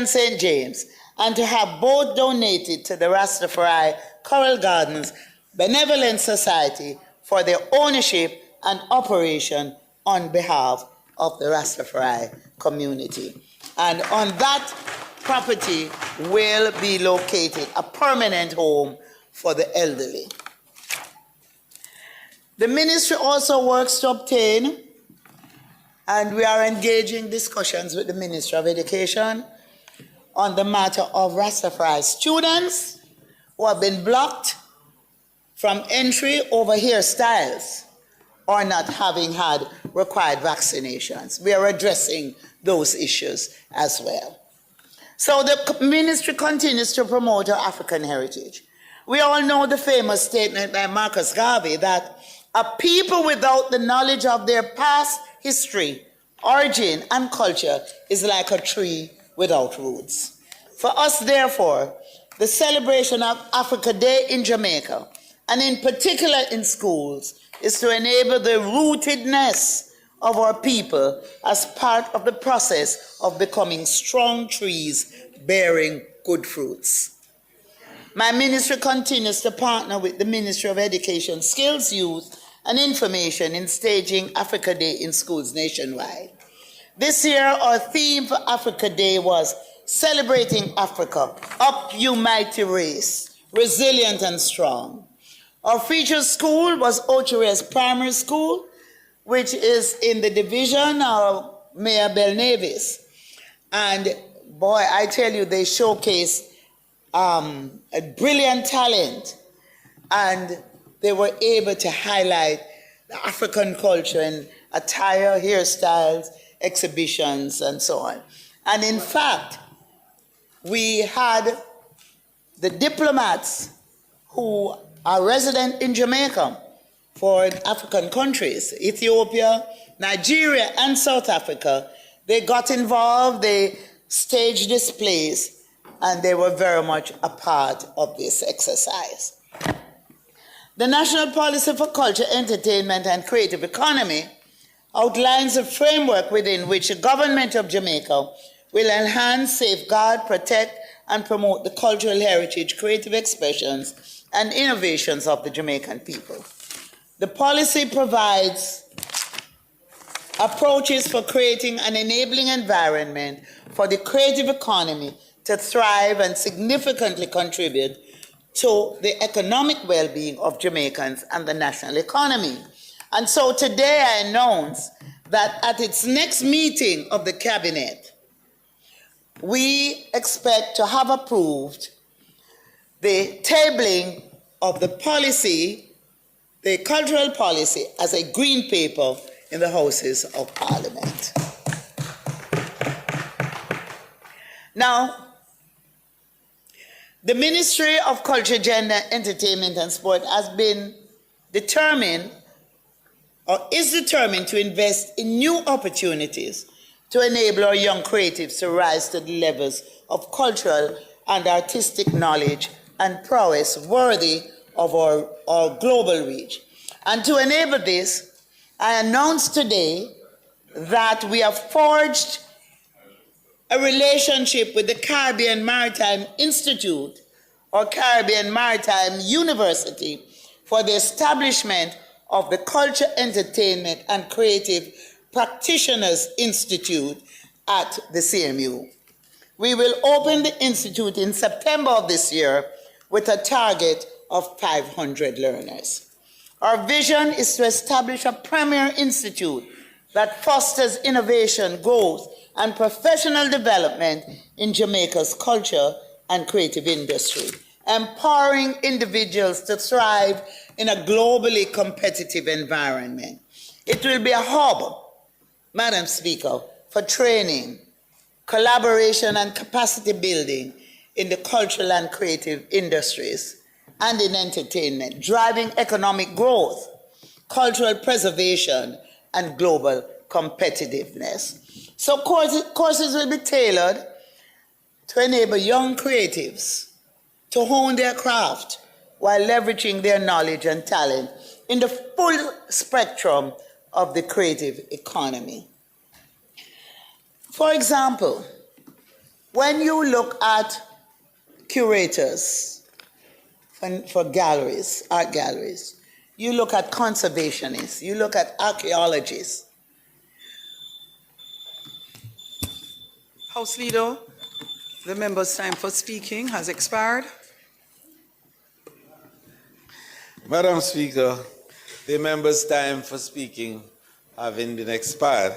St. James, and to have both donated to the Rastafari Coral Gardens Benevolent Society for their ownership and operation on behalf of the Rastafari community. And on that property will be located a permanent home for the elderly. The ministry also works to obtain, and we are engaging discussions with the Ministry of Education on the matter of Rastafari students who have been blocked from entry over hairstyles or not having had required vaccinations. We are addressing those issues as well. So the ministry continues to promote our African heritage. We all know the famous statement by Marcus Garvey that a people without the knowledge of their past history, origin, and culture is like a tree without roots. For us, therefore, the celebration of Africa Day in Jamaica and in particular in schools, is to enable the rootedness of our people as part of the process of becoming strong trees bearing good fruits. My ministry continues to partner with the Ministry of Education, Skills, Youth, and Information in staging Africa Day in schools nationwide. This year, our theme for Africa Day was Celebrating Africa, Up You Mighty Race, Resilient and Strong. Our featured school was Ocheres Primary School, which is in the division of Mayor Belnavis. And boy, I tell you, they showcased a brilliant talent, and they were able to highlight the African culture in attire, hairstyles, exhibitions, and so on. And in fact, we had the diplomats who are resident in Jamaica for African countries, Ethiopia, Nigeria, and South Africa. They got involved, they staged displays, and they were very much a part of this exercise. The National Policy for Culture, Entertainment, and Creative Economy outlines a framework within which the government of Jamaica will enhance, safeguard, protect, and promote the cultural heritage, creative expressions, and innovations of the Jamaican people. The policy provides approaches for creating an enabling environment for the creative economy to thrive and significantly contribute to the economic well-being of Jamaicans and the national economy. And so today I announce that at its next meeting of the Cabinet, we expect to have approved the tabling of the policy, the cultural policy, as a green paper in the Houses of Parliament. Now, the Ministry of Culture, Gender, Entertainment and Sport has been determined, or is determined, to invest in new opportunities to enable our young creatives to rise to the levels of cultural and artistic knowledge and prowess worthy of our global reach. And to enable this, I announce today that we have forged a relationship with the Caribbean Maritime Institute or Caribbean Maritime University for the establishment of the Culture, Entertainment and Creative Practitioners Institute at the CMU. We will open the institute in September of this year with a target of 500 learners. Our vision is to establish a premier institute that fosters innovation, growth, and professional development in Jamaica's culture and creative industry, empowering individuals to thrive in a globally competitive environment. It will be a hub, Madam Speaker, for training, collaboration, and capacity building in the cultural and creative industries and in entertainment, driving economic growth, cultural preservation, and global competitiveness. So courses will be tailored to enable young creatives to hone their craft while leveraging their knowledge and talent in the full spectrum of the creative economy. For example, when you look at curators for galleries, art galleries, you look at conservationists, you look at archaeologists. House Leader, the member's time for speaking has expired. Madam Speaker, the member's time for speaking having been expired,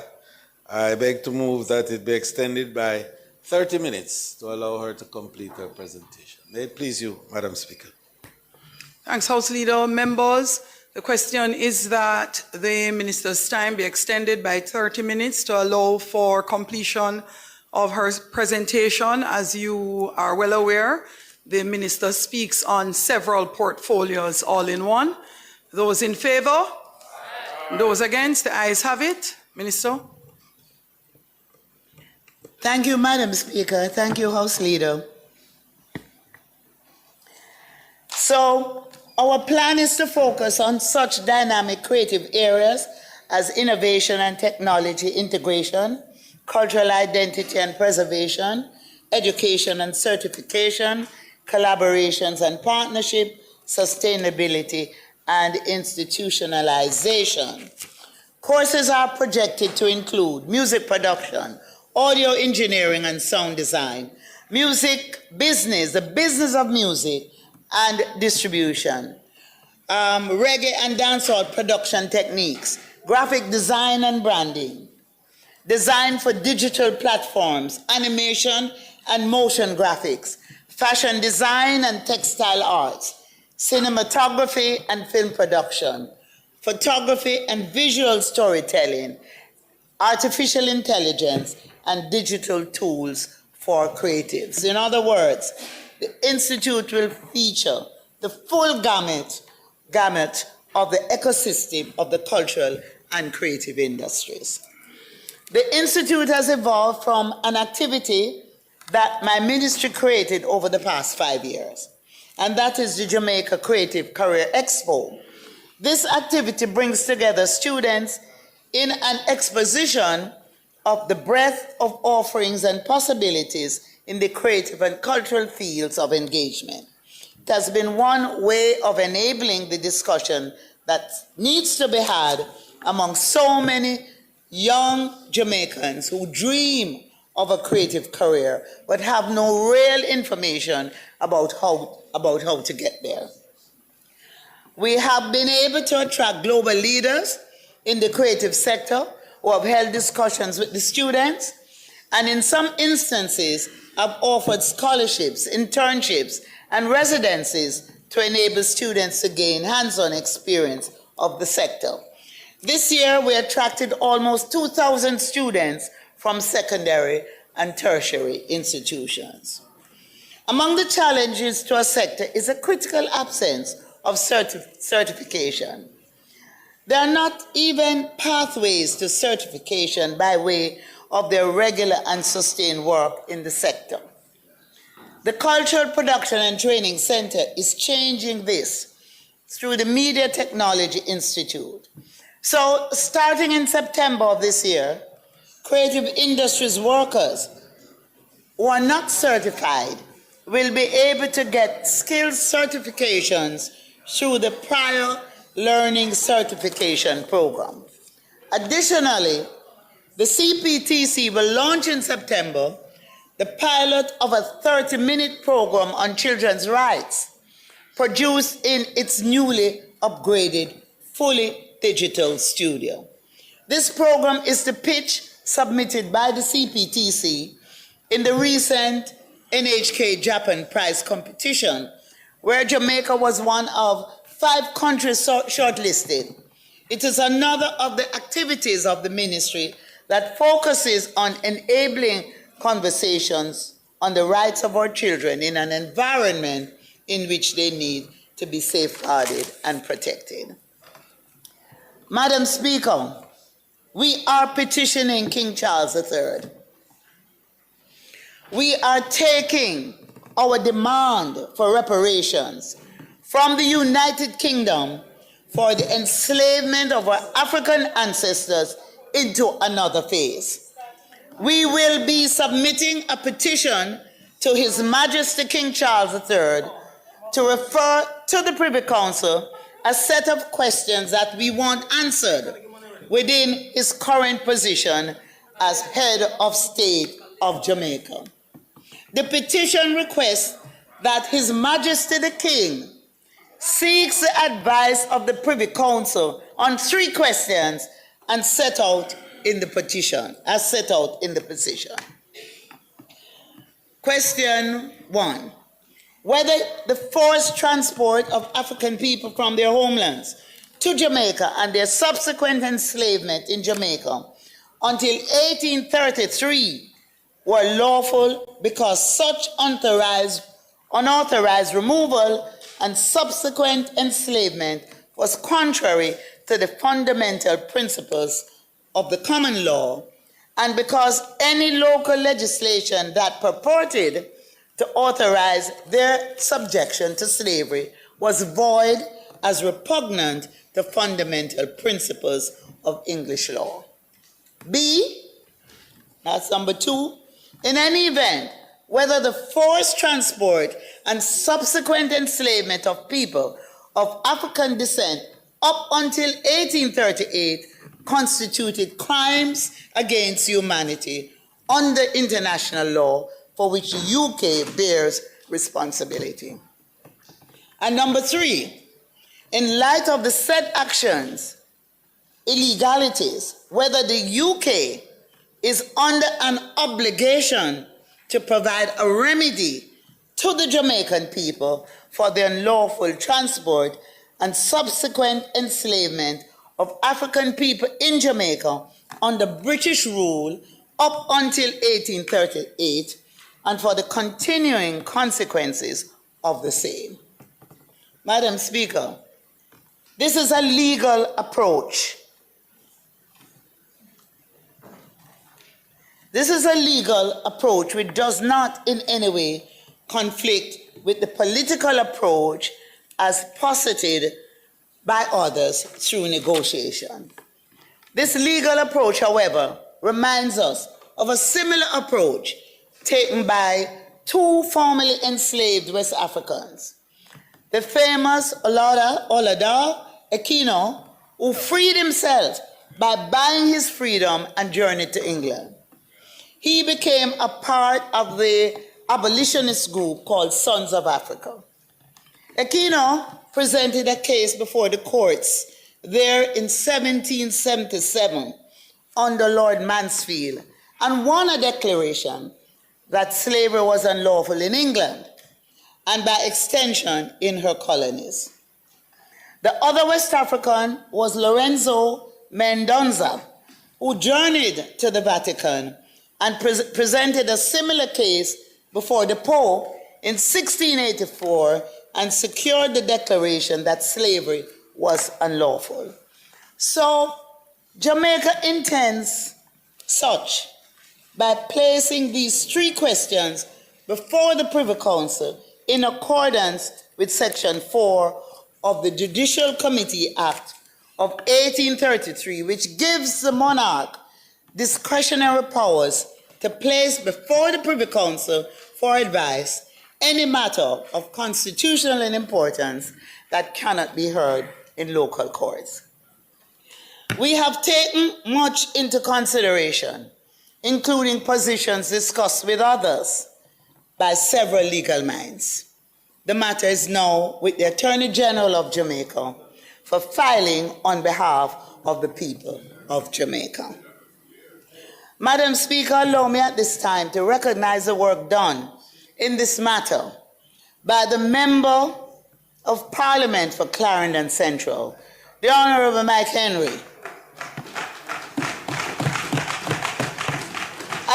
I beg to move that it be extended by 30 minutes to allow her to complete her presentation. May it please you, Madam Speaker. Thanks, House Leader. Members, the question is that the minister's time be extended by 30 minutes to allow for completion of her presentation. As you are well aware, the minister speaks on several portfolios all in one. Those in favor? Aye. Those against? The ayes have it. Minister. Thank you, Madam Speaker. Thank you, House Leader. So, Our plan is to focus on such dynamic creative areas as innovation and technology integration, cultural identity and preservation, education and certification, collaborations and partnership, sustainability, and institutionalization. Courses are projected to include music production, audio engineering and sound design, music business, the business of music and distribution, reggae and dancehall production techniques, graphic design and branding, design for digital platforms, animation and motion graphics, fashion design and textile arts, cinematography and film production, photography and visual storytelling, artificial intelligence, and digital tools for creatives. In other words, the Institute will feature the full gamut of the ecosystem of the cultural and creative industries. The Institute has evolved from an activity that my ministry created over the past 5 years, and that is the Jamaica Creative Career Expo. This activity brings together students in an exposition of the breadth of offerings and possibilities in the creative and cultural fields of engagement. It has been one way of enabling the discussion that needs to be had among so many young Jamaicans who dream of a creative career but have no real information about how to get there. We have been able to attract global leaders in the creative sector who have held discussions with the students, and in some instances have offered scholarships, internships, and residencies to enable students to gain hands-on experience of the sector. This year, we attracted almost 2,000 students from secondary and tertiary institutions. Among the challenges to our sector is a critical absence of certification. There are not even pathways to certification by way of their regular and sustained work in the sector. The Cultural Production and Training Center is changing this through the Media Technology Institute. So, starting in September of this year, creative industries workers who are not certified will be able to get skills certifications through the Prior Learning Certification Program. Additionally, the CPTC will launch in September the pilot of a 30-minute program on children's rights, produced in its newly upgraded, fully digital studio. This program is the pitch submitted by the CPTC in the recent NHK Japan Prize competition, where Jamaica was one of 5 countries shortlisted. It is another of the activities of the ministry that focuses on enabling conversations on the rights of our children in an environment in which they need to be safeguarded and protected. Madam Speaker, we are petitioning King Charles III. We are taking our demand for reparations from the United Kingdom for the enslavement of our African ancestors into another phase. We will be submitting a petition to His Majesty King Charles III to refer to the Privy Council a set of questions that we want answered within his current position as head of state of Jamaica. The petition requests that His Majesty the King seeks the advice of the Privy Council on 3 questions and set out in the petition, as set out in the petition. Question 1. Whether the forced transport of African people from their homelands to Jamaica and their subsequent enslavement in Jamaica until 1833 were lawful because such unauthorized removal and subsequent enslavement was contrary to the fundamental principles of the common law, and because any local legislation that purported to authorize their subjection to slavery was void as repugnant to fundamental principles of English law. B, that's number 2, in any event, whether the forced transport and subsequent enslavement of people of African descent up until 1838 constituted crimes against humanity under international law for which the UK bears responsibility. And number 3, in light of the said actions, illegalities, whether the UK is under an obligation to provide a remedy to the Jamaican people for the unlawful transport and subsequent enslavement of African people in Jamaica under British rule up until 1838 and for the continuing consequences of the same. Madam Speaker, this is a legal approach. This is a legal approach which does not in any way conflict with the political approach as posited by others through negotiation. This legal approach, however, reminds us of a similar approach taken by 2 formerly enslaved West Africans, the famous Olada Aquino, who freed himself by buying his freedom and journeyed to England. He became a part of the abolitionist group called Sons of Africa. Aquino presented a case before the courts there in 1777 under Lord Mansfield and won a declaration that slavery was unlawful in England and by extension in her colonies. The other West African was Lorenzo Mendonça, who journeyed to the Vatican and presented a similar case before the Pope in 1684 and secured the declaration that slavery was unlawful. So Jamaica intends such by placing these 3 questions before the Privy Council in accordance with Section 4 of the Judicial Committee Act of 1833, which gives the monarch discretionary powers to place before the Privy Council for advice any matter of constitutional importance that cannot be heard in local courts. We have taken much into consideration, including positions discussed with others by several legal minds. The matter is now with the Attorney General of Jamaica for filing on behalf of the people of Jamaica. Madam Speaker, allow me at this time to recognize the work done in this matter by the Member of Parliament for Clarendon Central, the Honourable Mike Henry,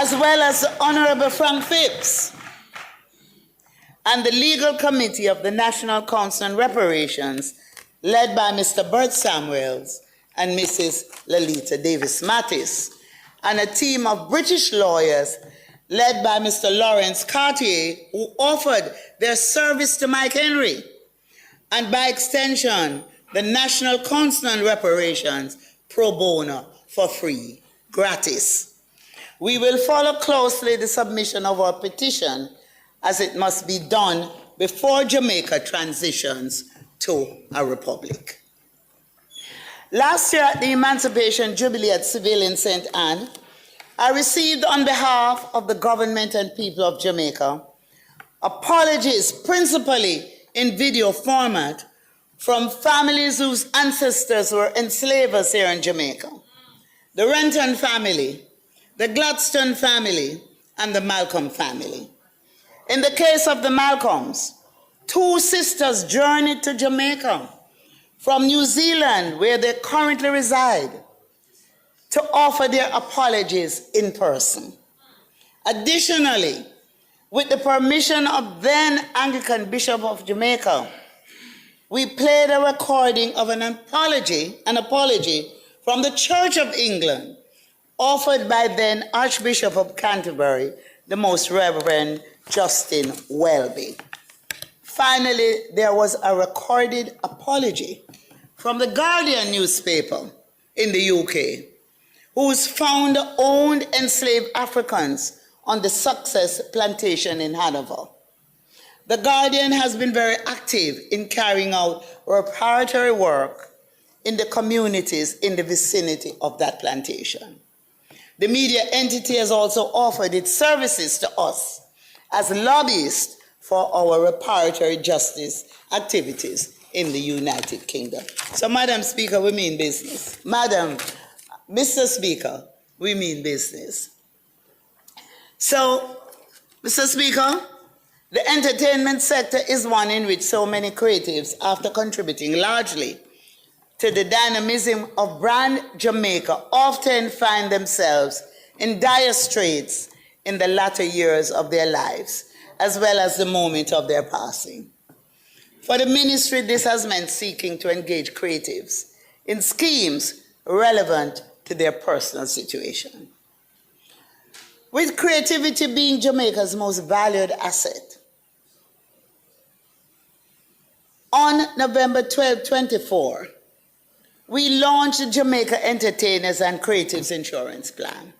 as well as the Honourable Frank Phipps, and the Legal Committee of the National Council on Reparations, led by Mr. Bert Samuels and Mrs. Lalita Davis-Mattis, and a team of British lawyers led by Mr. Lawrence Cartier, who offered their service to Mike Henry, and by extension, the National Council on Reparations pro bono for free, gratis. We will follow closely the submission of our petition as it must be done before Jamaica transitions to a republic. Last year at the Emancipation Jubilee at Seville in St. Anne, I received on behalf of the government and people of Jamaica apologies principally in video format from families whose ancestors were enslavers here in Jamaica. The Renton family, the Gladstone family, and the Malcolm family. In the case of the Malcolms, 2 sisters journeyed to Jamaica from New Zealand, where they currently reside, to offer their apologies in person. Additionally, with the permission of then Anglican Bishop of Jamaica, we played a recording of an apology from the Church of England, offered by then Archbishop of Canterbury, the Most Reverend Justin Welby. Finally, there was a recorded apology from the Guardian newspaper in the UK, whose founder owned enslaved Africans on the Success Plantation in Hanover. The Guardian has been very active in carrying out reparatory work in the communities in the vicinity of that plantation. The media entity has also offered its services to us as lobbyists for our reparatory justice activities in the United Kingdom. So, Madam Speaker, we mean business. Mr. Speaker, we mean business. So, Mr. Speaker, the entertainment sector is one in which so many creatives, after contributing largely to the dynamism of brand Jamaica, often find themselves in dire straits in the latter years of their lives, as well as the moment of their passing. For the ministry, this has meant seeking to engage creatives in schemes relevant to their personal situation. With creativity being Jamaica's most valued asset, on November 12, 2024, we launched the Jamaica Entertainers and Creatives Insurance Plan.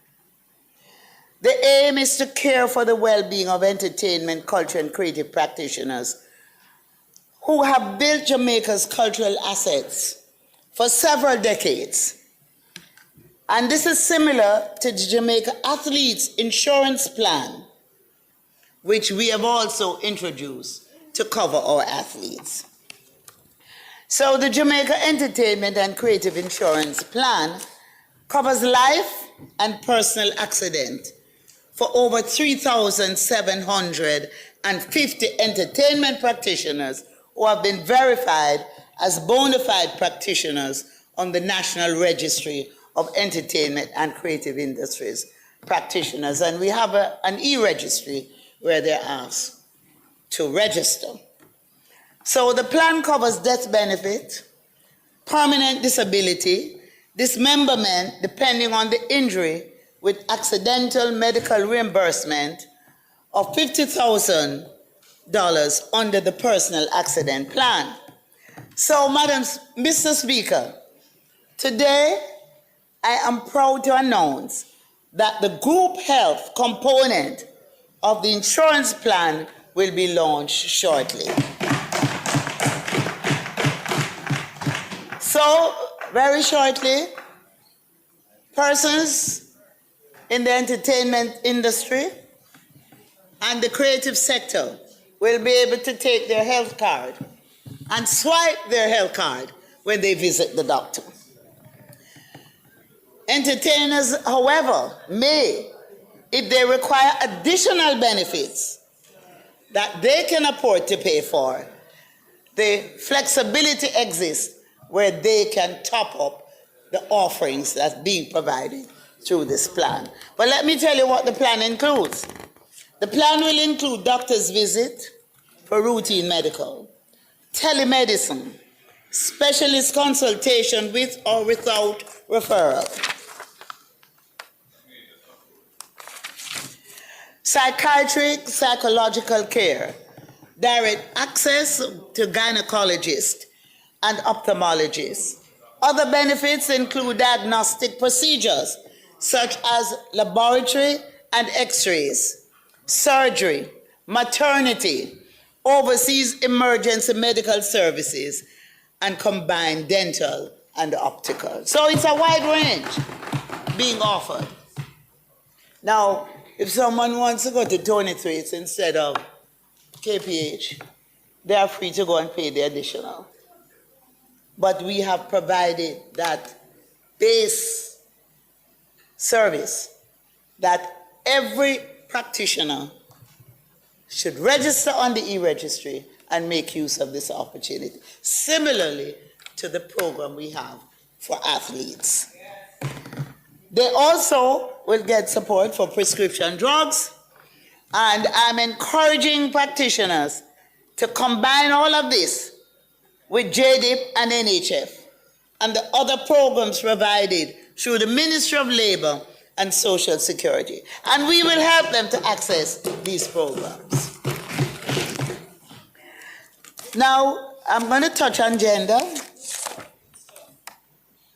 The aim is to care for the well-being of entertainment, culture, and creative practitioners who have built Jamaica's cultural assets for several decades. And this is similar to the Jamaica Athletes Insurance Plan, which we have also introduced to cover our athletes. So the Jamaica Entertainment and Creative Insurance Plan covers life and personal accident for over 3,750 entertainment practitioners who have been verified as bona fide practitioners on the National Registry of Entertainment and Creative Industries practitioners. And we have an e-registry where they're asked to register. So the plan covers death benefit, permanent disability, dismemberment depending on the injury, with accidental medical reimbursement of $50,000 under the personal accident plan. So, Mr. Speaker, today I am proud to announce that the group health component of the insurance plan will be launched shortly. So, very shortly, persons in the entertainment industry and the creative sector will be able to take their health card and swipe their health card when they visit the doctor. Entertainers, however, may, if they require additional benefits that they can afford to pay for, the flexibility exists where they can top up the offerings that's being provided through this plan. But let me tell you what the plan includes. The plan will include doctor's visit for routine medical, telemedicine, specialist consultation with or without referral, psychiatric, psychological care, direct access to gynecologists and ophthalmologists. Other benefits include diagnostic procedures such as laboratory and x-rays, surgery, maternity, overseas emergency medical services, and combined dental and optical. So it's a wide range being offered. Now, if someone wants to go to Tony Thwaites instead of KPH, they are free to go and pay the additional. But we have provided that base service that every practitioner should register on the e-registry and make use of this opportunity, similarly to the program we have for athletes. They also will get support for prescription drugs, and I'm encouraging practitioners to combine all of this with JDIP and NHF and the other programs provided through the Ministry of Labor and Social Security. And we will help them to access these programs. Now, I'm going to touch on gender.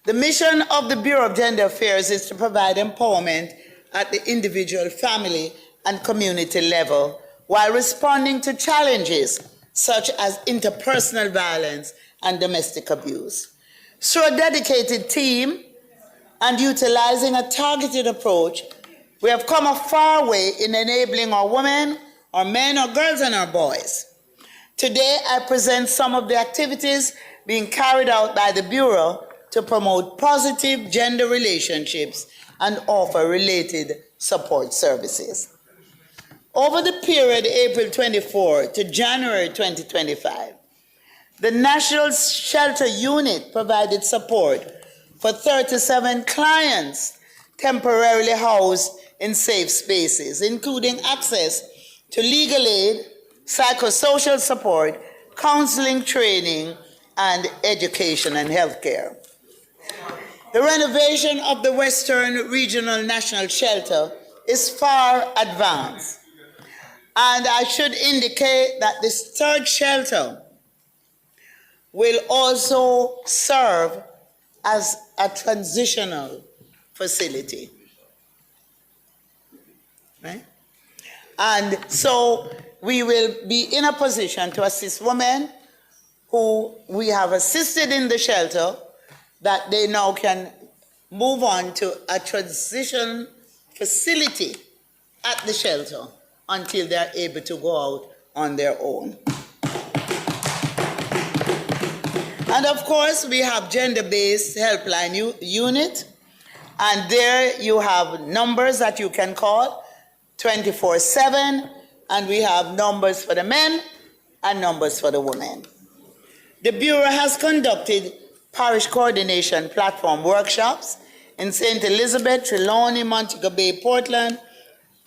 The mission of the Bureau of Gender Affairs is to provide empowerment at the individual, family, and community level while responding to challenges such as interpersonal violence and domestic abuse. Through a dedicated team and utilizing a targeted approach, we have come a far way in enabling our women, our men, our girls, and our boys. Today, I present some of the activities being carried out by the Bureau to promote positive gender relationships and offer related support services. Over the period April 24 to January 2025, the National Shelter Unit provided support for 37 clients temporarily housed in safe spaces, including access to legal aid, psychosocial support, counseling, training, and education and healthcare. The renovation of the Western Regional National Shelter is far advanced. And I should indicate that this third shelter will also serve as a transitional facility. Right? And so we will be in a position to assist women who we have assisted in the shelter, that they now can move on to a transition facility at the shelter until they're able to go out on their own. And of course, we have gender-based helpline unit, and there you have numbers that you can call 24/7, and we have numbers for the men and numbers for the women. The Bureau has conducted parish coordination platform workshops in St. Elizabeth, Trelawney, Montego Bay, Portland,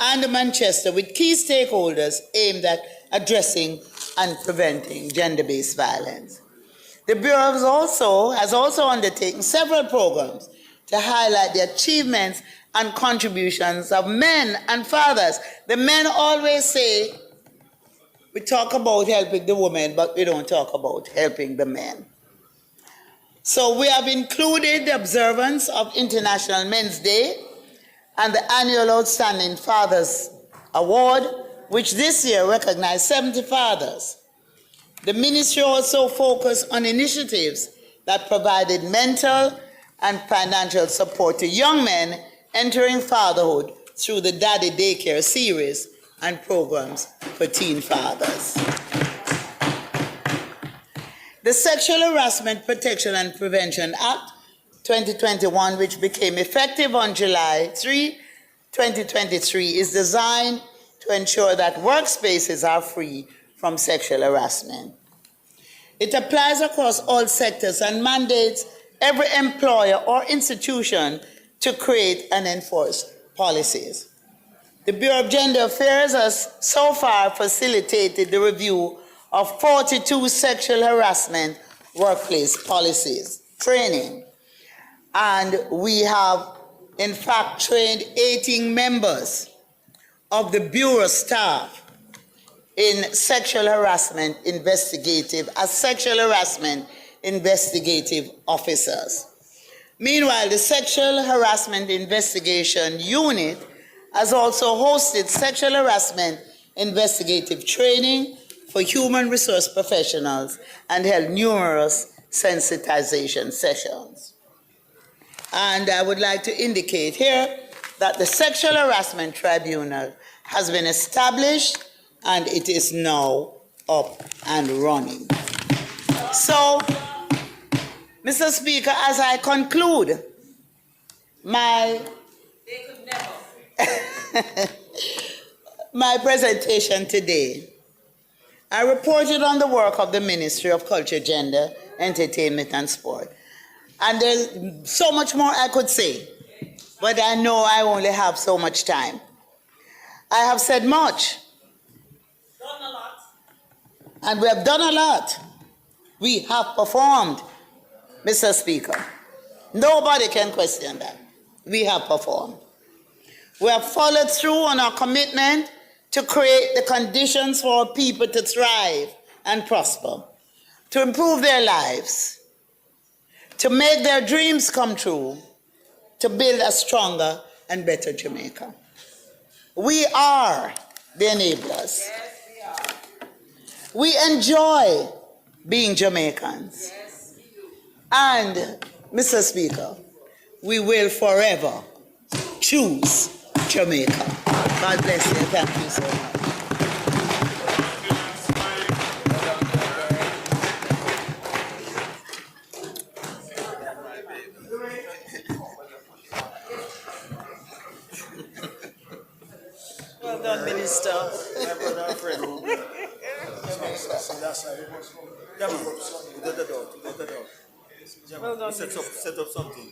and Manchester with key stakeholders aimed at addressing and preventing gender-based violence. The Bureau has also undertaken several programs to highlight the achievements and contributions of men and fathers. The men always say, we talk about helping the women, but we don't talk about helping the men. So we have included the observance of International Men's Day and the annual Outstanding Fathers Award, which this year recognized 70 fathers. The ministry also focused on initiatives that provided mental and financial support to young men entering fatherhood through the Daddy Daycare series and programs for teen fathers. The Sexual Harassment Protection and Prevention Act 2021, which became effective on July 3, 2023, is designed to ensure that workspaces are free from sexual harassment. It applies across all sectors and mandates every employer or institution to create and enforce policies. The Bureau of Gender Affairs has so far facilitated the review of 42 sexual harassment workplace policies, training. And we have, in fact, trained 18 members of the Bureau staff in sexual harassment investigative, as sexual harassment investigative officers. Meanwhile, the Sexual Harassment Investigation Unit has also hosted sexual harassment investigative training for human resource professionals and held numerous sensitization sessions. And I would like to indicate here that the Sexual Harassment Tribunal has been established and it is now up and running. So, Mr. Speaker, as I conclude my presentation today, I reported on the work of the Ministry of Culture, Gender, Entertainment and Sport. And there's so much more I could say, but I know I only have so much time. I have said much. Done a lot. And we have done a lot. We have performed, Mr. Speaker. Nobody can question that. We have performed. We have followed through on our commitment to create the conditions for our people to thrive and prosper. to improve their lives, to make their dreams come true, to build a stronger and better Jamaica. We are the enablers. Yes, we are. We enjoy being Jamaicans. Yes, we do. And, Mr. Speaker, we will forever choose Jamaica. God bless you. Thank you so much. Well done, Minister. My brother and friend. Come on, go the door. Well done, set up something.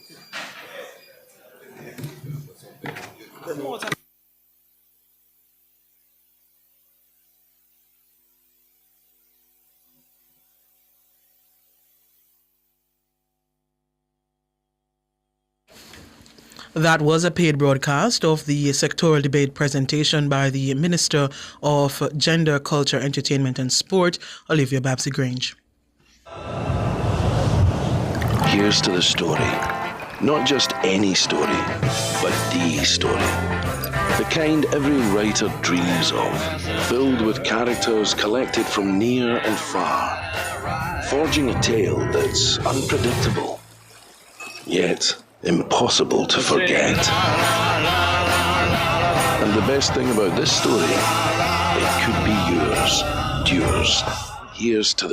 That was a paid broadcast of the sectoral debate presentation by the Minister of Gender, Culture, Entertainment and Sport, Olivia Babsy-Grange. Here's to the story. Not just any story, but the story. The kind every writer dreams of, filled with characters collected from near and far, forging a tale that's unpredictable, yet impossible to forget. And the best thing about this story, it could be yours. Here's to the